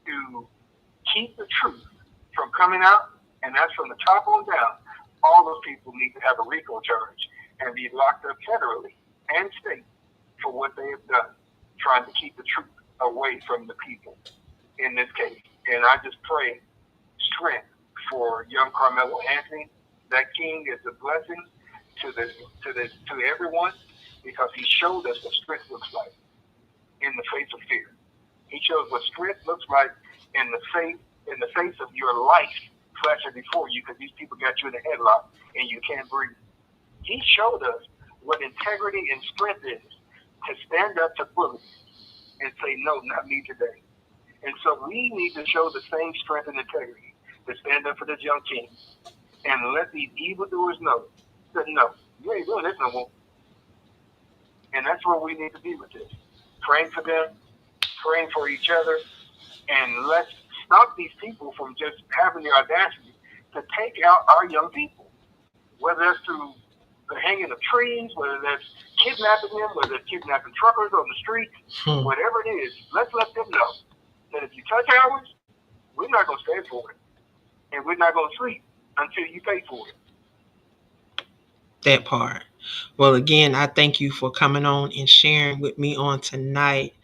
to keep the truth from coming out, and that's from the top on down. All those people need to have a RICO charge and be locked up federally and state for what they have done, trying to keep the truth away from the people in this case. And I just pray strength for young Carmelo Anthony. That king is a blessing to everyone, because he showed us what strength looks like in the face of fear. He shows what strength looks like in the face of your life flashing before you, because these people got you in a headlock and you can't breathe. He showed us what integrity and strength is, to stand up to bullies and say, no, not me today. And so we need to show the same strength and integrity to stand up for this young king and let these evildoers know that, no, you ain't doing this no more. And that's where we need to be with this. Praying for them, praying for each other, and let's stop these people from just having the audacity to take out our young people. Whether that's through the hanging of trees, whether that's kidnapping them, whether it's kidnapping truckers on the street, whatever it is, let's let them know that if you touch ours, we're not going to stand for it. And we're not going to sleep until you pay for it. That part. Well, again, I thank you for coming on and sharing with me on tonight.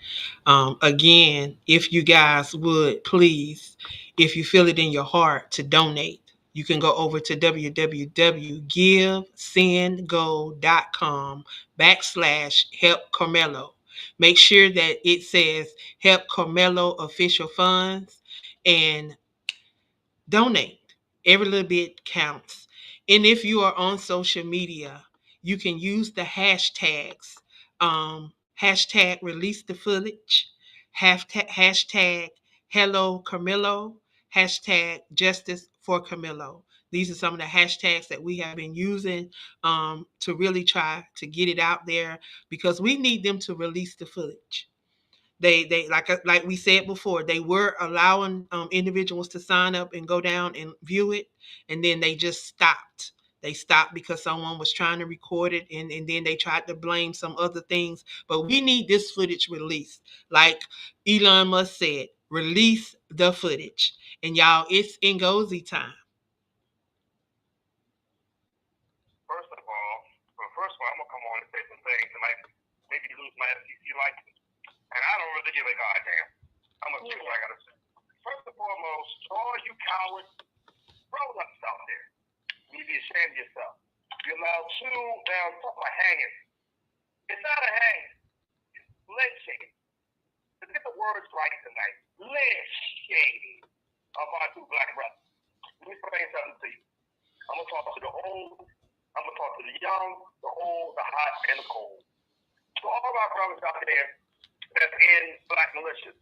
Again, if you guys would please, if you feel it in your heart to donate, you can go over to www.givesendgo.com/help Carmelo. Make sure that it says Help Carmelo Official Funds and donate. Every little bit counts. And if you are on social media, you can use the hashtags. Hashtag release the footage, hashtag hello Camilo, hashtag justice for Camilo. These are some of the hashtags that we have been using to really try to get it out there, because we need them to release the footage. They like we said before, they were allowing individuals to sign up and go down and view it, and then they just stopped. They stopped because someone was trying to record it, and then they tried to blame some other things. But we need this footage released. Like Elon Musk said, release the footage. And y'all, it's Ngozi time. First of all, I'm gonna come on and say some things that might maybe lose my FCC license, and I don't really give a goddamn. I'm gonna say what I gotta say. First and foremost, all you cowards, roll up out there. You be ashamed of yourself. You allow two now talk about hanging. It's not a hanging. It's lynching. To get the words right tonight, lynching of our two black brothers. Let me explain something to you. I'm gonna talk to the old. I'm going to talk to the young, the old, the hot, and the cold. To all of our brothers out there that's in black militias,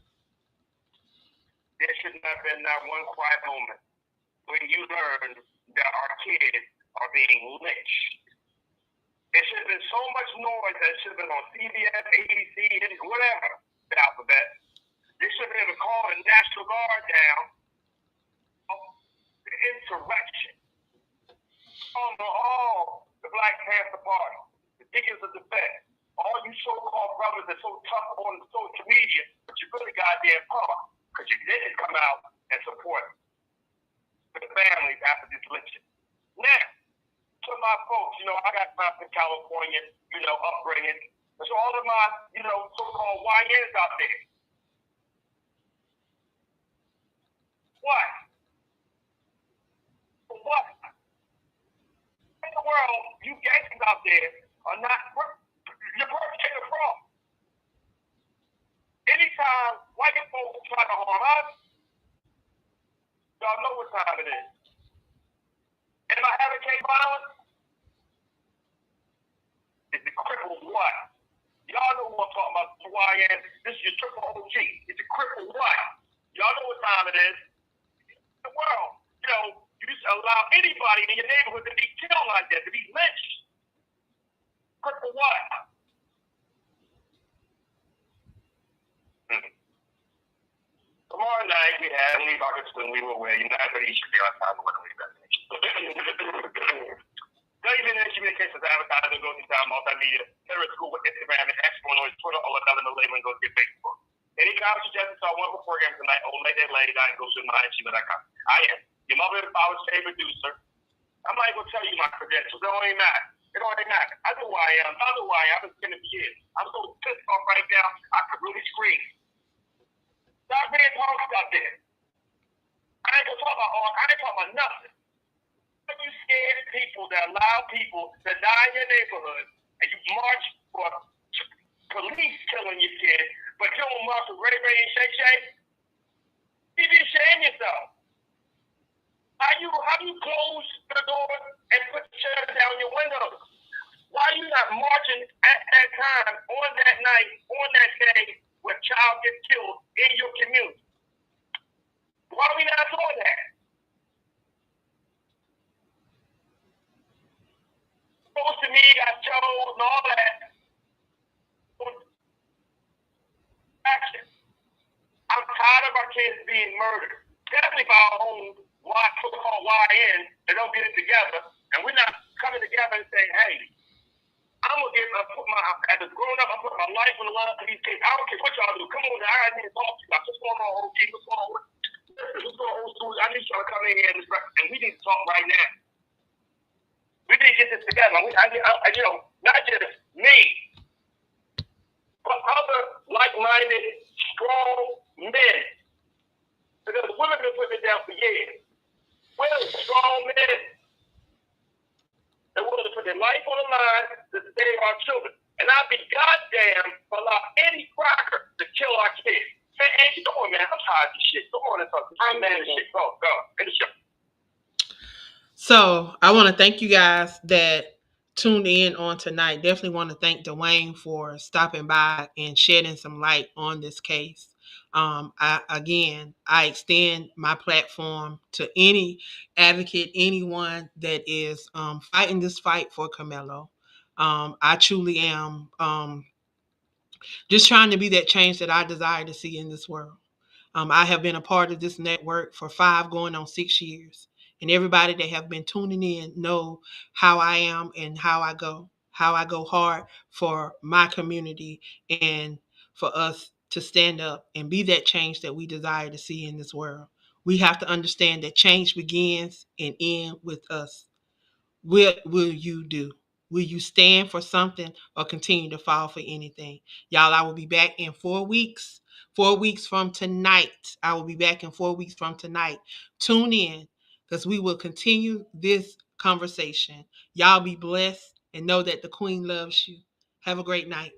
there should not have been not one quiet moment when you learned that our kids are being lynched. It should have been so much noise that it should have been on CBS, ABC, whatever, the alphabet. They should have been called the National Guard down of the insurrection. All the Black Panther Party, the Diggers of Defense, all you so-called brothers that so tough on social media, but you really goddamn punk, because you didn't come out and support the families after this election. Now, to my folks, I got my California, upbringing. So all of my, so-called YNs out there. What? What? In the world, you gangsters out there are not, you're perpetrating a fraud. Anytime white folks try to harm us, y'all know what time it is. Am I having K violence? It's the crippled what? Y'all know who I'm talking about, who I am. This is your triple OG. It's a crippled what? Y'all know what time it is. The world, you just allow anybody in your neighborhood to be killed like that, to be lynched. Crippled what? Tomorrow night we have Lee Bucketston, we will wear United Nation be outside of the Beverly Nation. David and Communications Advertising goes into multimedia, terrorist school with Instagram and Exponent, Twitter, all of that in the label and goes to Facebook. Any guys suggestions on one program tonight, late night, go to my@gmail.com. I am your mother and father's favorite producer. I'm not even gonna tell you my credentials. It don't even matter. It don't even matter. I know who I am. I know who I am. I've been spending years. I'm so pissed off right now, I could really scream. Stop being punked out there. I ain't gonna talk about all. I ain't talking about nothing. You scared people that allow people to die in your neighborhood, and you march for police killing your kids, but you don't march for Ray Ray and Shay Shay? You need to shame yourself. How you close the door and put the shutters down your windows? Why are you not marching at that time, on that night, on that day, when a child gets killed in your community? Why are we not doing that? Social media got shows and all that. Action. I'm tired of our kids being murdered. Definitely by our own so-called YN that don't get it together. And we're not coming together and saying, hey, as a grown up, I'm putting my life on the line for these kids. I don't care what y'all do. Come on, I need to talk to you. What's going on, OG? What's going on? What's going on, old school? I need y'all to come in here and we need to talk right now. We need to get this together. Not just me, but other like-minded, strong men. Because women have been putting it down for years. We're strong men. They're willing to put their life on the line to save our children. And I'd be goddamn to allow any cracker to kill our kids. Man, Angie, come on, man. I'm tired of this shit. Come on and talk. I'm mad as shit. Go. Finish up. So I want to thank you guys that tuned in on tonight. Definitely want to thank Dwayne for stopping by and shedding some light on this case. I extend my platform to any advocate, anyone that is fighting this fight for Camelo. I truly am just trying to be that change that I desire to see in this world. I have been a part of this network for 5 going on 6 years. And everybody that have been tuning in know how I am and how I go hard for my community and for us to stand up and be that change that we desire to see in this world. We have to understand that change begins and ends with us. What will you do? Will you stand for something or continue to fall for anything? Y'all, I will be back in 4 weeks. 4 weeks from tonight. I will be back in 4 weeks from tonight. Tune in because we will continue this conversation. Y'all be blessed and know that the Queen loves you. Have a great night.